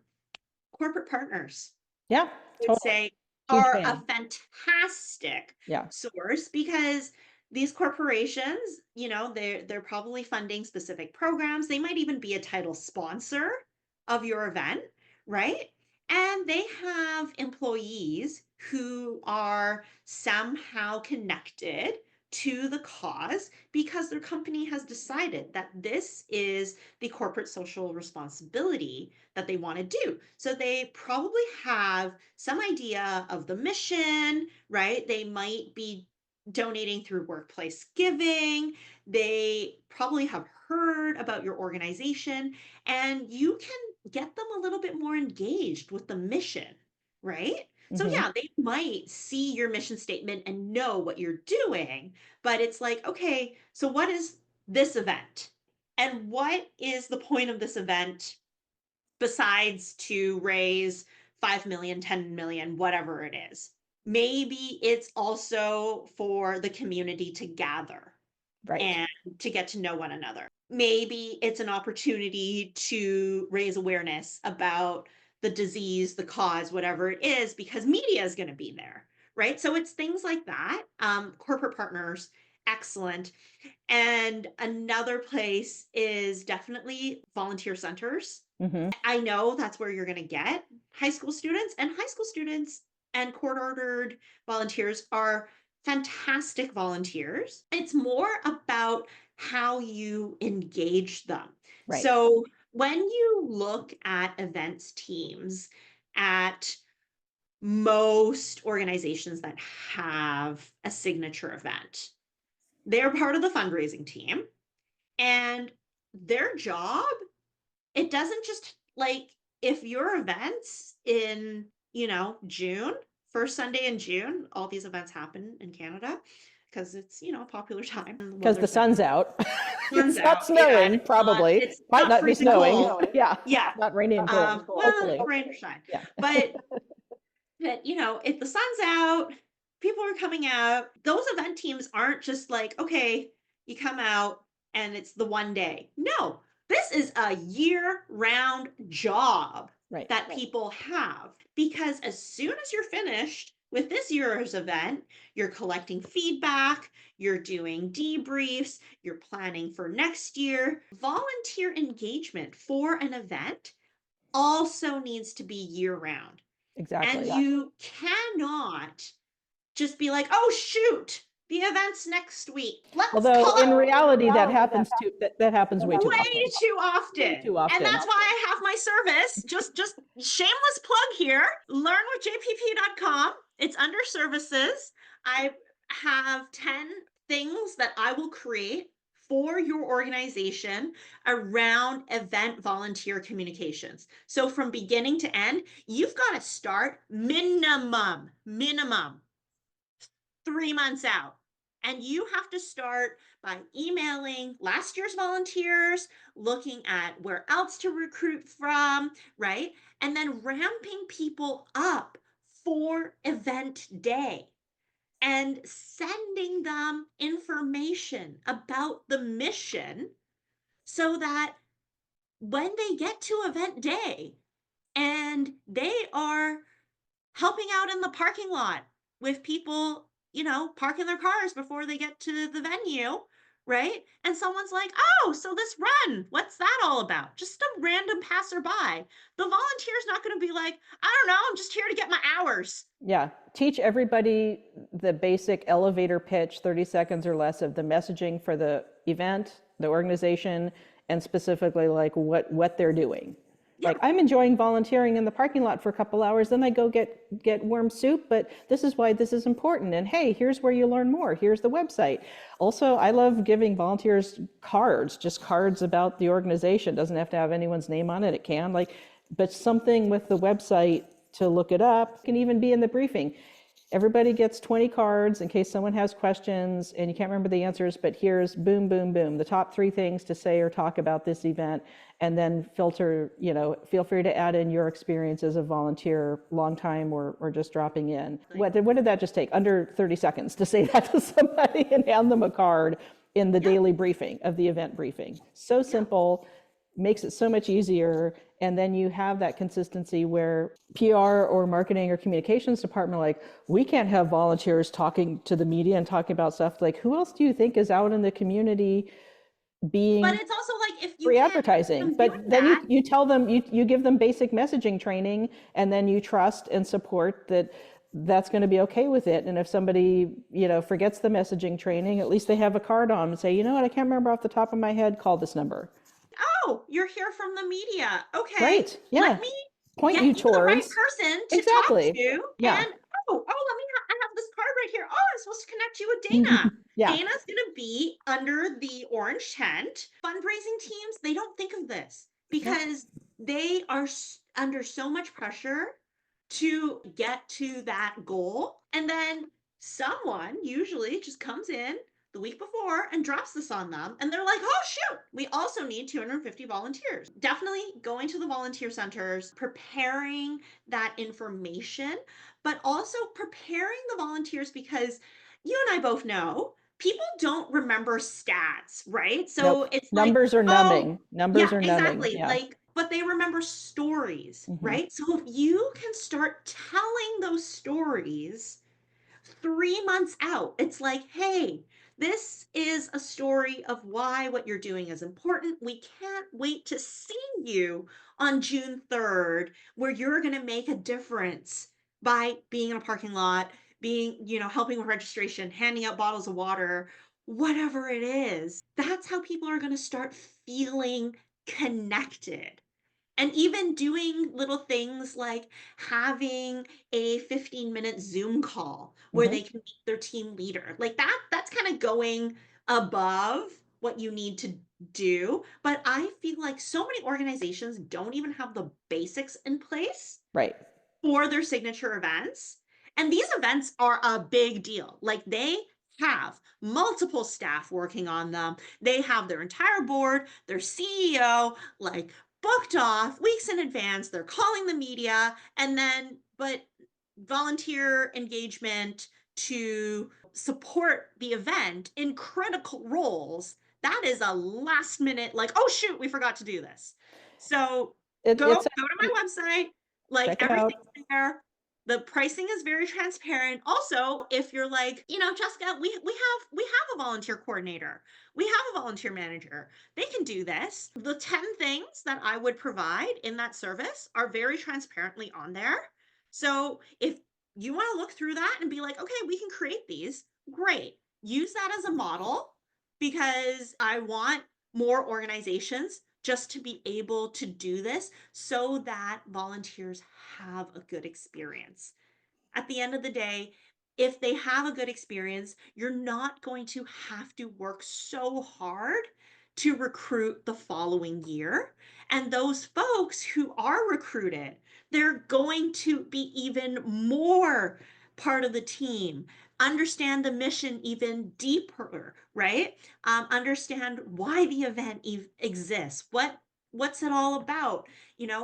[SPEAKER 2] Corporate partners,
[SPEAKER 1] Yeah,
[SPEAKER 2] would
[SPEAKER 1] totally.
[SPEAKER 2] say,
[SPEAKER 1] Huge
[SPEAKER 2] are a
[SPEAKER 1] fan.
[SPEAKER 2] fantastic
[SPEAKER 1] Yeah.
[SPEAKER 2] source because these corporations, they're probably funding specific programs. They might even be a title sponsor of your event, right? And they have employees who are somehow connected to the cause because their company has decided that this is the corporate social responsibility that they want to do. So they probably have some idea of the mission, right? They might be donating through workplace giving. They probably have heard about your organization, and you can get them a little bit more engaged with the mission, right? So,
[SPEAKER 1] Hmm.
[SPEAKER 2] yeah, they might see your mission statement and know what you're doing, but it's like, okay, so what is this event? And what is the point of this event besides to raise 5 million, 10 million, whatever it is? Maybe it's also for the community to gather
[SPEAKER 1] Right.
[SPEAKER 2] and to get to know one another. Maybe it's an opportunity to raise awareness about the disease, the cause, whatever it is, because media is going to be there, right? So it's things like that. Corporate partners, excellent. And another place is definitely volunteer centers.
[SPEAKER 1] Hmm.
[SPEAKER 2] I know that's where you're going to get high school students, and high school students and court ordered volunteers are fantastic volunteers. It's more about how you engage them.
[SPEAKER 1] Right.
[SPEAKER 2] So when you look at events teams at most organizations that have a signature event, they're part of the fundraising team, and their job, it doesn't just like, if your events in, June, first Sunday in June, all these events happen in Canada because it's, a popular time and the
[SPEAKER 1] Because the
[SPEAKER 2] weather's nice.
[SPEAKER 1] sun's out.
[SPEAKER 2] Sun's
[SPEAKER 1] It's not
[SPEAKER 2] out, yeah, and
[SPEAKER 1] snowing, probably.
[SPEAKER 2] it's
[SPEAKER 1] Might
[SPEAKER 2] not
[SPEAKER 1] not be
[SPEAKER 2] freezing
[SPEAKER 1] snowing.
[SPEAKER 2] cold.
[SPEAKER 1] Yeah.
[SPEAKER 2] Yeah.
[SPEAKER 1] Not rainy and cold,
[SPEAKER 2] Well,
[SPEAKER 1] hopefully.
[SPEAKER 2] rain or shine.
[SPEAKER 1] Yeah.
[SPEAKER 2] But if the sun's out, people are coming out. Those event teams aren't just like, okay, you come out and it's the one day. No, this is a year-round job
[SPEAKER 1] Right.
[SPEAKER 2] that people have, because as soon as you're finished with this year's event, you're collecting feedback, you're doing debriefs, you're planning for next year. Volunteer engagement for an event also needs to be year-round. And
[SPEAKER 1] Exactly.
[SPEAKER 2] you cannot just be like, oh, shoot, the event's next week. Let's
[SPEAKER 1] Although
[SPEAKER 2] call
[SPEAKER 1] in
[SPEAKER 2] it
[SPEAKER 1] reality, that happens way too
[SPEAKER 2] way
[SPEAKER 1] often.
[SPEAKER 2] too
[SPEAKER 1] Way
[SPEAKER 2] often.
[SPEAKER 1] too
[SPEAKER 2] And
[SPEAKER 1] often.
[SPEAKER 2] that's why I have my service. Just shameless plug here. Learnwithjpp.com. It's under services. I have 10 things that I will create for your organization around event volunteer communications. So from beginning to end, you've got to start minimum 3 months out. And you have to start by emailing last year's volunteers, looking at where else to recruit from, right? And then ramping people up for event day and sending them information about the mission so that when they get to event day and they are helping out in the parking lot with people, parking their cars before they get to the venue, right? And someone's like, oh, so this run, what's that all about? Just a random passerby. The volunteer's not going to be like, I don't know, I'm just here to get my hours.
[SPEAKER 1] Yeah. Teach everybody the basic elevator pitch, 30 seconds or less of the messaging for the event, the organization, and specifically like what they're doing.
[SPEAKER 2] Yeah.
[SPEAKER 1] Like, I'm enjoying volunteering in the parking lot for a couple hours, then I go get warm soup, but this is why this is important. And hey, here's where you learn more. Here's the website. Also, I love giving volunteers cards, just cards about the organization. Doesn't have to have anyone's name on it. It can, like, but something with the website to look it up. Can even be in the briefing. Everybody gets 20 cards in case someone has questions and you can't remember the answers, but here's boom, boom, boom, the top 3 things to say or talk about this event, and then filter, feel free to add in your experience as a volunteer, long time or just dropping in. What did that just take? Under 30 seconds to say that to somebody and hand them a card in the
[SPEAKER 2] Yeah.
[SPEAKER 1] daily briefing of the event briefing. So simple, makes it so much easier. And then you have that consistency where PR or marketing or communications department are like, we can't have volunteers talking to the media and talking about stuff. Like, who else do you think is out in the community
[SPEAKER 2] But
[SPEAKER 1] being
[SPEAKER 2] it's also like if you
[SPEAKER 1] free
[SPEAKER 2] can't have
[SPEAKER 1] advertising?
[SPEAKER 2] them doing
[SPEAKER 1] But then
[SPEAKER 2] that,
[SPEAKER 1] you tell them, you give them basic messaging training, and then you trust and support that that's going to be okay with it. And if somebody, forgets the messaging training, at least they have a card on and say, you know what, I can't remember off the top of my head, call this number.
[SPEAKER 2] oh, you're here from the media. Okay,
[SPEAKER 1] Right.
[SPEAKER 2] let
[SPEAKER 1] Yeah.
[SPEAKER 2] me
[SPEAKER 1] Point
[SPEAKER 2] get
[SPEAKER 1] you
[SPEAKER 2] you the right
[SPEAKER 1] towards.
[SPEAKER 2] person to talk
[SPEAKER 1] Exactly.
[SPEAKER 2] to.
[SPEAKER 1] Yeah.
[SPEAKER 2] And I have this card right here. Oh, I'm supposed to connect you with Dana.
[SPEAKER 1] Yeah.
[SPEAKER 2] Dana's going to be under the orange tent. Fundraising teams, they don't think of this
[SPEAKER 1] Nope.
[SPEAKER 2] because they are under so much pressure to get to that goal. And then someone usually just comes in the week before and drops this on them. And they're like, oh, shoot, we also need 250 volunteers. Definitely going to the volunteer centers, preparing that information, but also preparing the volunteers because you and I both know people don't remember stats, right? So
[SPEAKER 1] Nope.
[SPEAKER 2] it's like,
[SPEAKER 1] Numbers are
[SPEAKER 2] oh,
[SPEAKER 1] numbing. Numbers
[SPEAKER 2] yeah,
[SPEAKER 1] are numbing.
[SPEAKER 2] exactly.
[SPEAKER 1] Yeah.
[SPEAKER 2] Like, but they remember stories,
[SPEAKER 1] Hmm.
[SPEAKER 2] right? So if you can start telling those stories 3 months out. It's like, hey, this is a story of why what you're doing is important. We can't wait to see you on June 3rd, where you're going to make a difference by being in a parking lot, being, helping with registration, handing out bottles of water, whatever it is. That's how people are going to start feeling connected. And even doing little things like having a 15-minute Zoom call where
[SPEAKER 1] Hmm.
[SPEAKER 2] they can meet their team leader. Like that's kind of going above what you need to do. But I feel like so many organizations don't even have the basics in place
[SPEAKER 1] Right.
[SPEAKER 2] for their signature events. And these events are a big deal. Like they have multiple staff working on them. They have their entire board, their CEO, like booked off weeks in advance. They're calling the media and then, but volunteer engagement to support the event in critical roles. That is a last minute, like, oh shoot, we forgot to do this. So
[SPEAKER 1] It's
[SPEAKER 2] go to my website, like
[SPEAKER 1] check it out.
[SPEAKER 2] everything's there. The pricing is very transparent. Also, if you're like, Jessica, we have a volunteer coordinator. We have a volunteer manager. They can do this. The 10 things that I would provide in that service are very transparently on there. So if you want to look through that and be like, okay, we can create these, great. Use that as a model because I want more organizations just to be able to do this so that volunteers have a good experience. At the end of the day, if they have a good experience, you're not going to have to work so hard to recruit the following year. And those folks who are recruited, they're going to be even more part of the team, understand the mission even deeper, right? Understand why the event exists, what's it all about,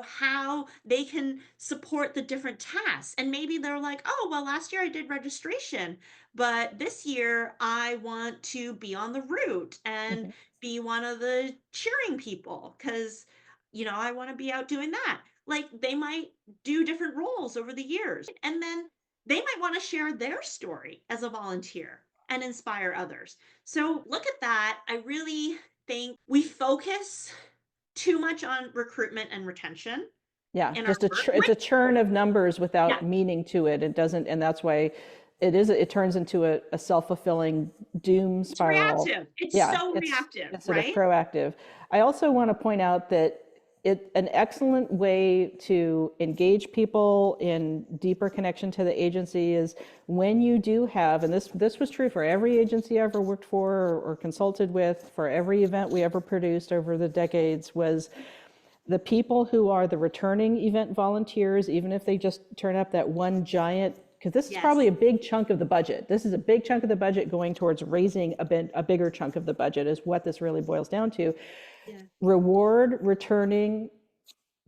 [SPEAKER 2] how they can support the different tasks. And maybe they're like, oh, well, last year I did registration, but this year I want to be on the route and
[SPEAKER 1] Mhm.
[SPEAKER 2] be one of the cheering people because, I want to be out doing that. Like they might do different roles over the years. And then they might want to share their story as a volunteer and inspire others. So look at that. I really think we focus too much on recruitment and retention
[SPEAKER 1] Yeah,
[SPEAKER 2] in our
[SPEAKER 1] just
[SPEAKER 2] work.
[SPEAKER 1] it's a churn of numbers
[SPEAKER 2] Yeah,
[SPEAKER 1] without meaning to it. It doesn't, and that's why it turns into a self-fulfilling doom
[SPEAKER 2] it's
[SPEAKER 1] spiral.
[SPEAKER 2] reactive. It's
[SPEAKER 1] Yeah,
[SPEAKER 2] so
[SPEAKER 1] it's
[SPEAKER 2] reactive,
[SPEAKER 1] instead of
[SPEAKER 2] right?
[SPEAKER 1] proactive. I also want to point out that an excellent way to engage people in deeper connection to the agency is when you do have, and this was true for every agency I ever worked for or consulted with, for every event we ever produced over the decades, was the people who are the returning event volunteers, even if they just turn up that one giant, because this is probably
[SPEAKER 2] Yes.
[SPEAKER 1] a big chunk of the budget. This is a big chunk of the budget going towards raising a bigger chunk of the budget is what this really boils down to.
[SPEAKER 2] Yeah.
[SPEAKER 1] Reward returning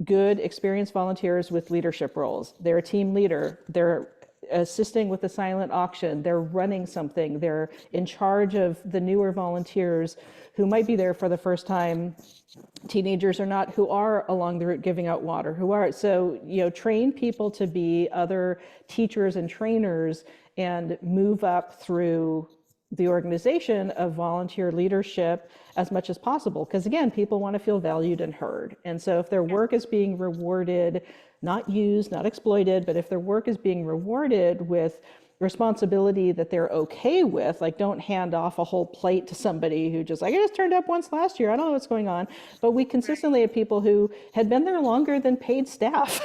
[SPEAKER 1] good experienced volunteers with leadership roles. They're a team leader. They're assisting with the silent auction. They're running something. They're in charge of the newer volunteers who might be there for the first time, teenagers or not, who are along the route giving out water, who are, so, train people to be other teachers and trainers and move up through the organization of volunteer leadership as much as possible. Because again, people want to feel valued and heard. And so if their work is being rewarded, not used, not exploited, but if their work is being rewarded with responsibility that they're okay with, like don't hand off a whole plate to somebody who just like, I just turned up once last year, I don't know what's going on. But we consistently had people who had been there longer than paid staff.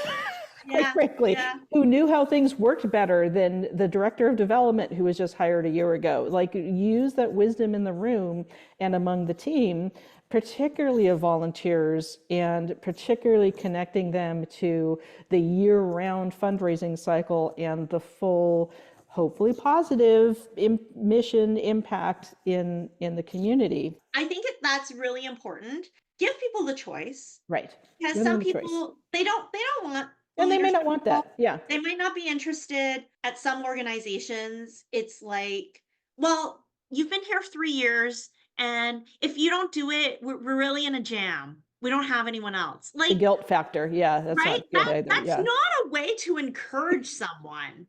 [SPEAKER 1] Quite frankly,
[SPEAKER 2] Yeah.
[SPEAKER 1] who knew how things worked better than the director of development who was just hired a year ago. Like use that wisdom in the room and among the team, particularly of volunteers, and particularly connecting them to the year-round fundraising cycle and the full, hopefully positive mission impact in the community.
[SPEAKER 2] I think that's really important. Give people the choice.
[SPEAKER 1] Right.
[SPEAKER 2] Because
[SPEAKER 1] Give
[SPEAKER 2] some
[SPEAKER 1] them the choice.
[SPEAKER 2] people, they don't want the
[SPEAKER 1] And they may not
[SPEAKER 2] leadership
[SPEAKER 1] want
[SPEAKER 2] role.
[SPEAKER 1] that. Yeah.
[SPEAKER 2] They might not be interested. At some organizations, it's like, well, you've been here 3 years, and if you don't do it, we're really in a jam. We don't have anyone else.
[SPEAKER 1] The
[SPEAKER 2] Like,
[SPEAKER 1] guilt factor. Yeah, that's
[SPEAKER 2] right?
[SPEAKER 1] not good either.
[SPEAKER 2] That's
[SPEAKER 1] Yeah.
[SPEAKER 2] not a way to encourage someone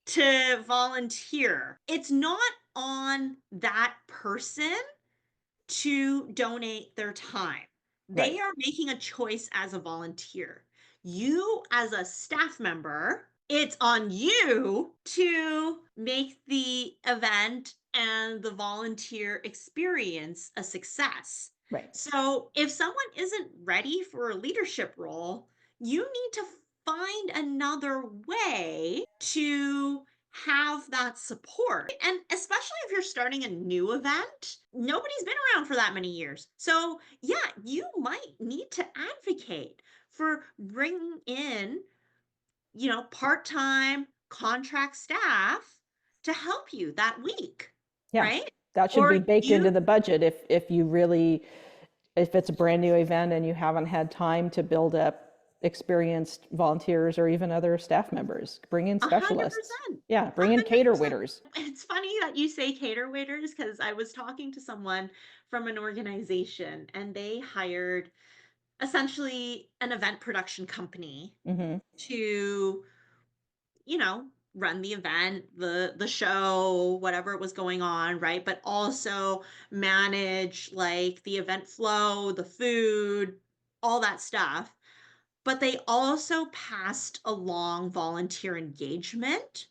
[SPEAKER 2] to volunteer. It's not on that person to donate their time. They
[SPEAKER 1] Right.
[SPEAKER 2] are making a choice as a volunteer. You, as a staff member, it's on you to make the event and the volunteer experience a success.
[SPEAKER 1] Right.
[SPEAKER 2] So, if someone isn't ready for a leadership role, you need to find another way to have that support. And especially if you're starting a new event, nobody's been around for that many years. So, yeah, you might need to advocate for bringing in, part-time contract staff to help you that week,
[SPEAKER 1] Yeah.
[SPEAKER 2] right?
[SPEAKER 1] That should
[SPEAKER 2] Or
[SPEAKER 1] be baked into
[SPEAKER 2] you
[SPEAKER 1] the budget if you really, if it's a brand new event and you haven't had time to build up experienced volunteers or even other staff members, bring in specialists.
[SPEAKER 2] 100%.
[SPEAKER 1] Yeah, bring in cater
[SPEAKER 2] 100%.
[SPEAKER 1] waiters.
[SPEAKER 2] It's funny that you say cater waiters because I was talking to someone from an organization and they hired essentially an event production company
[SPEAKER 1] Hmm.
[SPEAKER 2] to, run the event, the show, whatever was going on, right? But also manage like the event flow, the food, all that stuff. But they also passed along volunteer engagement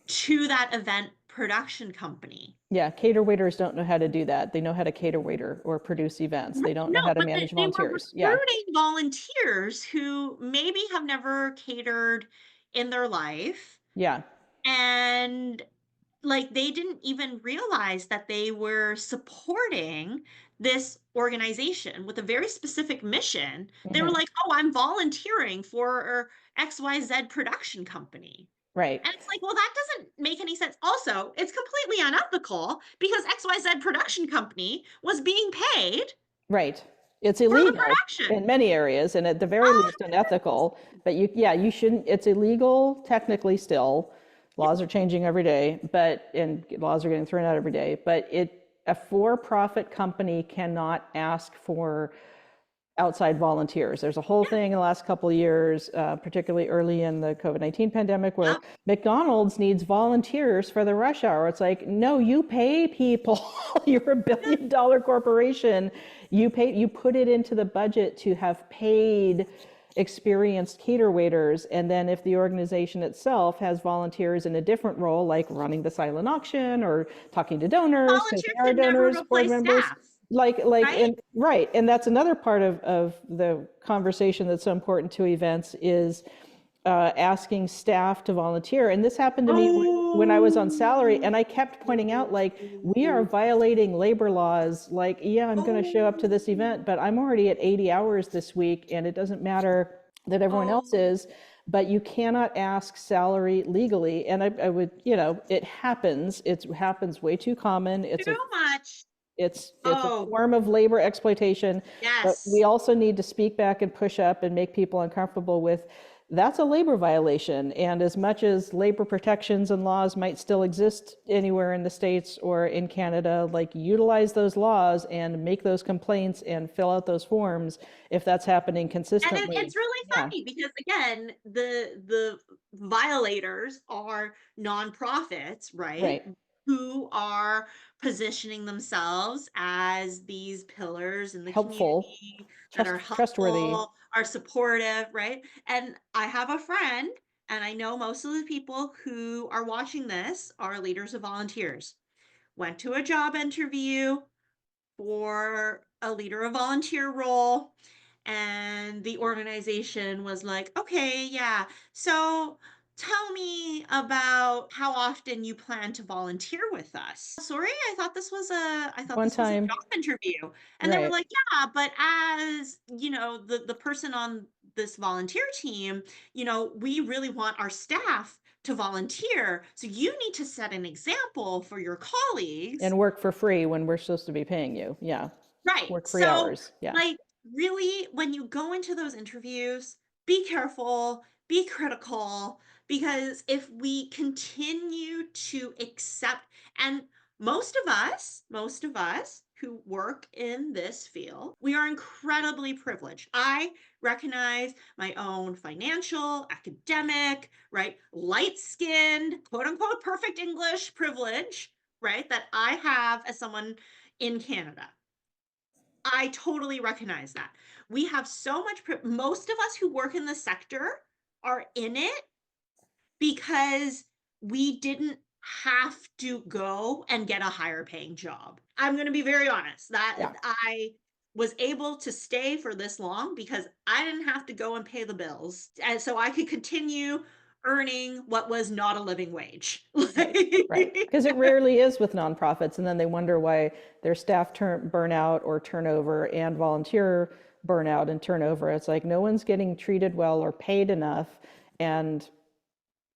[SPEAKER 2] to that event production company.
[SPEAKER 1] Yeah, cater waiters don't know how to do that. They know how to cater waiter or produce events. They don't know
[SPEAKER 2] No,
[SPEAKER 1] how to
[SPEAKER 2] but they,
[SPEAKER 1] manage
[SPEAKER 2] they were
[SPEAKER 1] volunteers. Yeah,
[SPEAKER 2] recruiting volunteers who maybe have never catered in their life.
[SPEAKER 1] yeah.
[SPEAKER 2] And like they didn't even realize that they were supporting this organization with a very specific mission. They were
[SPEAKER 1] Hmm.
[SPEAKER 2] like, oh, I'm volunteering for XYZ production company.
[SPEAKER 1] Right,
[SPEAKER 2] And it's like, well, that doesn't make any sense. Also, it's completely unethical because XYZ production company was being paid
[SPEAKER 1] right. It's
[SPEAKER 2] for the
[SPEAKER 1] illegal in
[SPEAKER 2] production.
[SPEAKER 1] many areas and at the very least unethical, but you shouldn't, it's illegal technically still. Laws are changing every day, and laws are getting thrown out every day, but a for-profit company cannot ask for outside volunteers. There's a whole thing in the last couple of years, particularly early in the COVID-19 pandemic, where
[SPEAKER 2] Yep.
[SPEAKER 1] McDonald's needs volunteers for the rush hour. It's like, no, you pay people. You're a billion-dollar corporation. You put it into the budget to have paid experienced cater waiters. And then if the organization itself has volunteers in a different role, like running the silent auction or talking to donors, because
[SPEAKER 2] Volunteers
[SPEAKER 1] they are
[SPEAKER 2] can never
[SPEAKER 1] donors, board
[SPEAKER 2] replace
[SPEAKER 1] members,
[SPEAKER 2] staff. right?
[SPEAKER 1] and right. And that's another part of the conversation that's so important to events is asking staff to volunteer. And this happened to me when I was on salary,
[SPEAKER 2] Oh,
[SPEAKER 1] and I kept pointing out, like, we are violating labor laws. Like, yeah, I'm going to show up to this
[SPEAKER 2] oh,
[SPEAKER 1] event, but I'm already at 80 hours this week, and it doesn't matter that everyone else
[SPEAKER 2] oh,
[SPEAKER 1] is. But you cannot ask salary legally. And I would, it happens. It happens way too common.
[SPEAKER 2] too much.
[SPEAKER 1] It's a
[SPEAKER 2] Oh,
[SPEAKER 1] form of labor exploitation, but we
[SPEAKER 2] yes.
[SPEAKER 1] also need to speak back and push up and make people uncomfortable with that's a labor violation. And as much as labor protections and laws might still exist anywhere in the States or in Canada, like, utilize those laws and make those complaints and fill out those forms if that's happening
[SPEAKER 2] And
[SPEAKER 1] consistently.
[SPEAKER 2] it's really
[SPEAKER 1] Yeah,
[SPEAKER 2] funny because again, the violators are nonprofits, right?
[SPEAKER 1] right.
[SPEAKER 2] Who are positioning themselves as these pillars in the
[SPEAKER 1] Helpful,
[SPEAKER 2] community that are
[SPEAKER 1] trustworthy.
[SPEAKER 2] helpful, are supportive, right? And I have a friend, and I know most of the people who are watching this are leaders of volunteers. Went to a job interview for a leader of volunteer role, and the organization was like, okay, yeah, so tell me about how often you plan to volunteer with us. Sorry, I thought
[SPEAKER 1] One
[SPEAKER 2] this was a
[SPEAKER 1] time,
[SPEAKER 2] job interview. And they were
[SPEAKER 1] right.
[SPEAKER 2] like, yeah, but as the person on this volunteer team, we really want our staff to volunteer, so you need to set an example for your colleagues.
[SPEAKER 1] And work for free when we're supposed to be paying you. Yeah.
[SPEAKER 2] Right.
[SPEAKER 1] Work free
[SPEAKER 2] So,
[SPEAKER 1] hours. Yeah.
[SPEAKER 2] like, really, when you go into those interviews, be careful, be critical, because if we continue to accept, and most of us who work in this field, we are incredibly privileged. I recognize my own financial, academic, right, light skinned, quote unquote, perfect English privilege, right, that I have as someone in Canada. I totally recognize that. We have so much, most of us who work in the sector are in it because we didn't have to go and get a higher paying job. I'm going to be very honest that
[SPEAKER 1] Yeah.
[SPEAKER 2] I was able to stay for this long because I didn't have to go and pay the bills. And so I could continue earning what was not a living wage.
[SPEAKER 1] Right. Because it rarely is with nonprofits. And then they wonder why their staff burn out or turnover and volunteer burnout and turnover. It's like no one's getting treated well or paid enough. And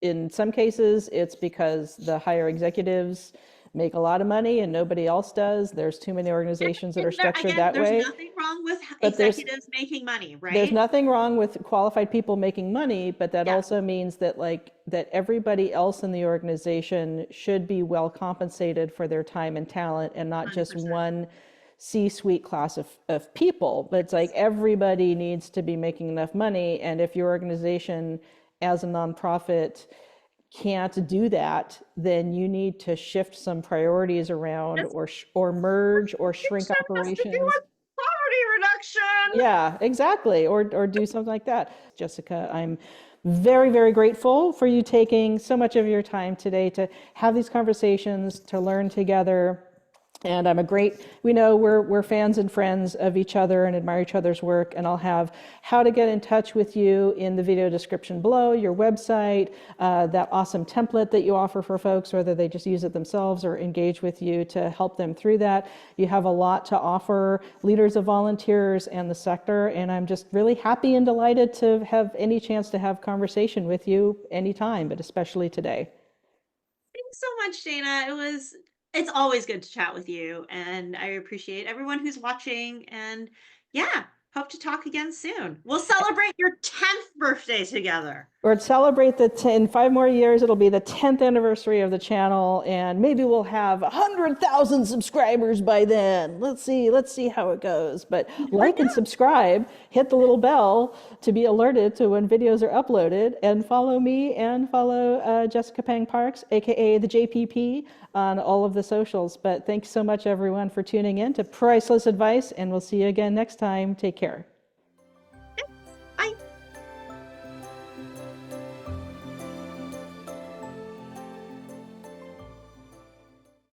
[SPEAKER 1] in some cases, it's because the higher executives make a lot of money and nobody else does. There's too many organizations that are
[SPEAKER 2] And there,
[SPEAKER 1] structured
[SPEAKER 2] again,
[SPEAKER 1] that
[SPEAKER 2] there's
[SPEAKER 1] way.
[SPEAKER 2] nothing wrong with
[SPEAKER 1] But
[SPEAKER 2] executives making money,
[SPEAKER 1] there's
[SPEAKER 2] right?
[SPEAKER 1] nothing wrong with qualified people making money, but that
[SPEAKER 2] Yeah,
[SPEAKER 1] also means that, like, that everybody else in the organization should be well compensated for their time and talent, and not just
[SPEAKER 2] 100%.
[SPEAKER 1] one C-suite class of people. But it's like everybody needs to be making enough money. And if your organization as a nonprofit can't do that, then you need to shift some priorities around,
[SPEAKER 2] This
[SPEAKER 1] or merge or shrink
[SPEAKER 2] organization has to do
[SPEAKER 1] operations.
[SPEAKER 2] with poverty reduction.
[SPEAKER 1] Yeah, exactly. Or do something like that. Jessica, I'm very, very grateful for you taking so much of your time today to have these conversations, to learn together. And we know we're fans and friends of each other and admire each other's work. And I'll have how to get in touch with you in the video description below, your website, that awesome template that you offer for folks, whether they just use it themselves or engage with you to help them through that. You have a lot to offer leaders of volunteers and the sector. And I'm just really happy and delighted to have any chance to have conversation with you anytime, but especially today.
[SPEAKER 2] Thanks so much, Dana. It's always good to chat with you, and I appreciate everyone who's watching. And yeah, hope to talk again soon. We'll celebrate your 10th birthday together.
[SPEAKER 1] Or celebrate in 5 more years, it'll be the 10th anniversary of the channel, and maybe we'll have 100,000 subscribers by then. Let's see how it goes. But like and subscribe, hit the little bell to be alerted to when videos are uploaded, and follow me and follow Jessica Pang-Parks, aka the JPP, on all of the socials. But thanks so much, everyone, for tuning in to Priceless Advice, and we'll see you again next time. Take care.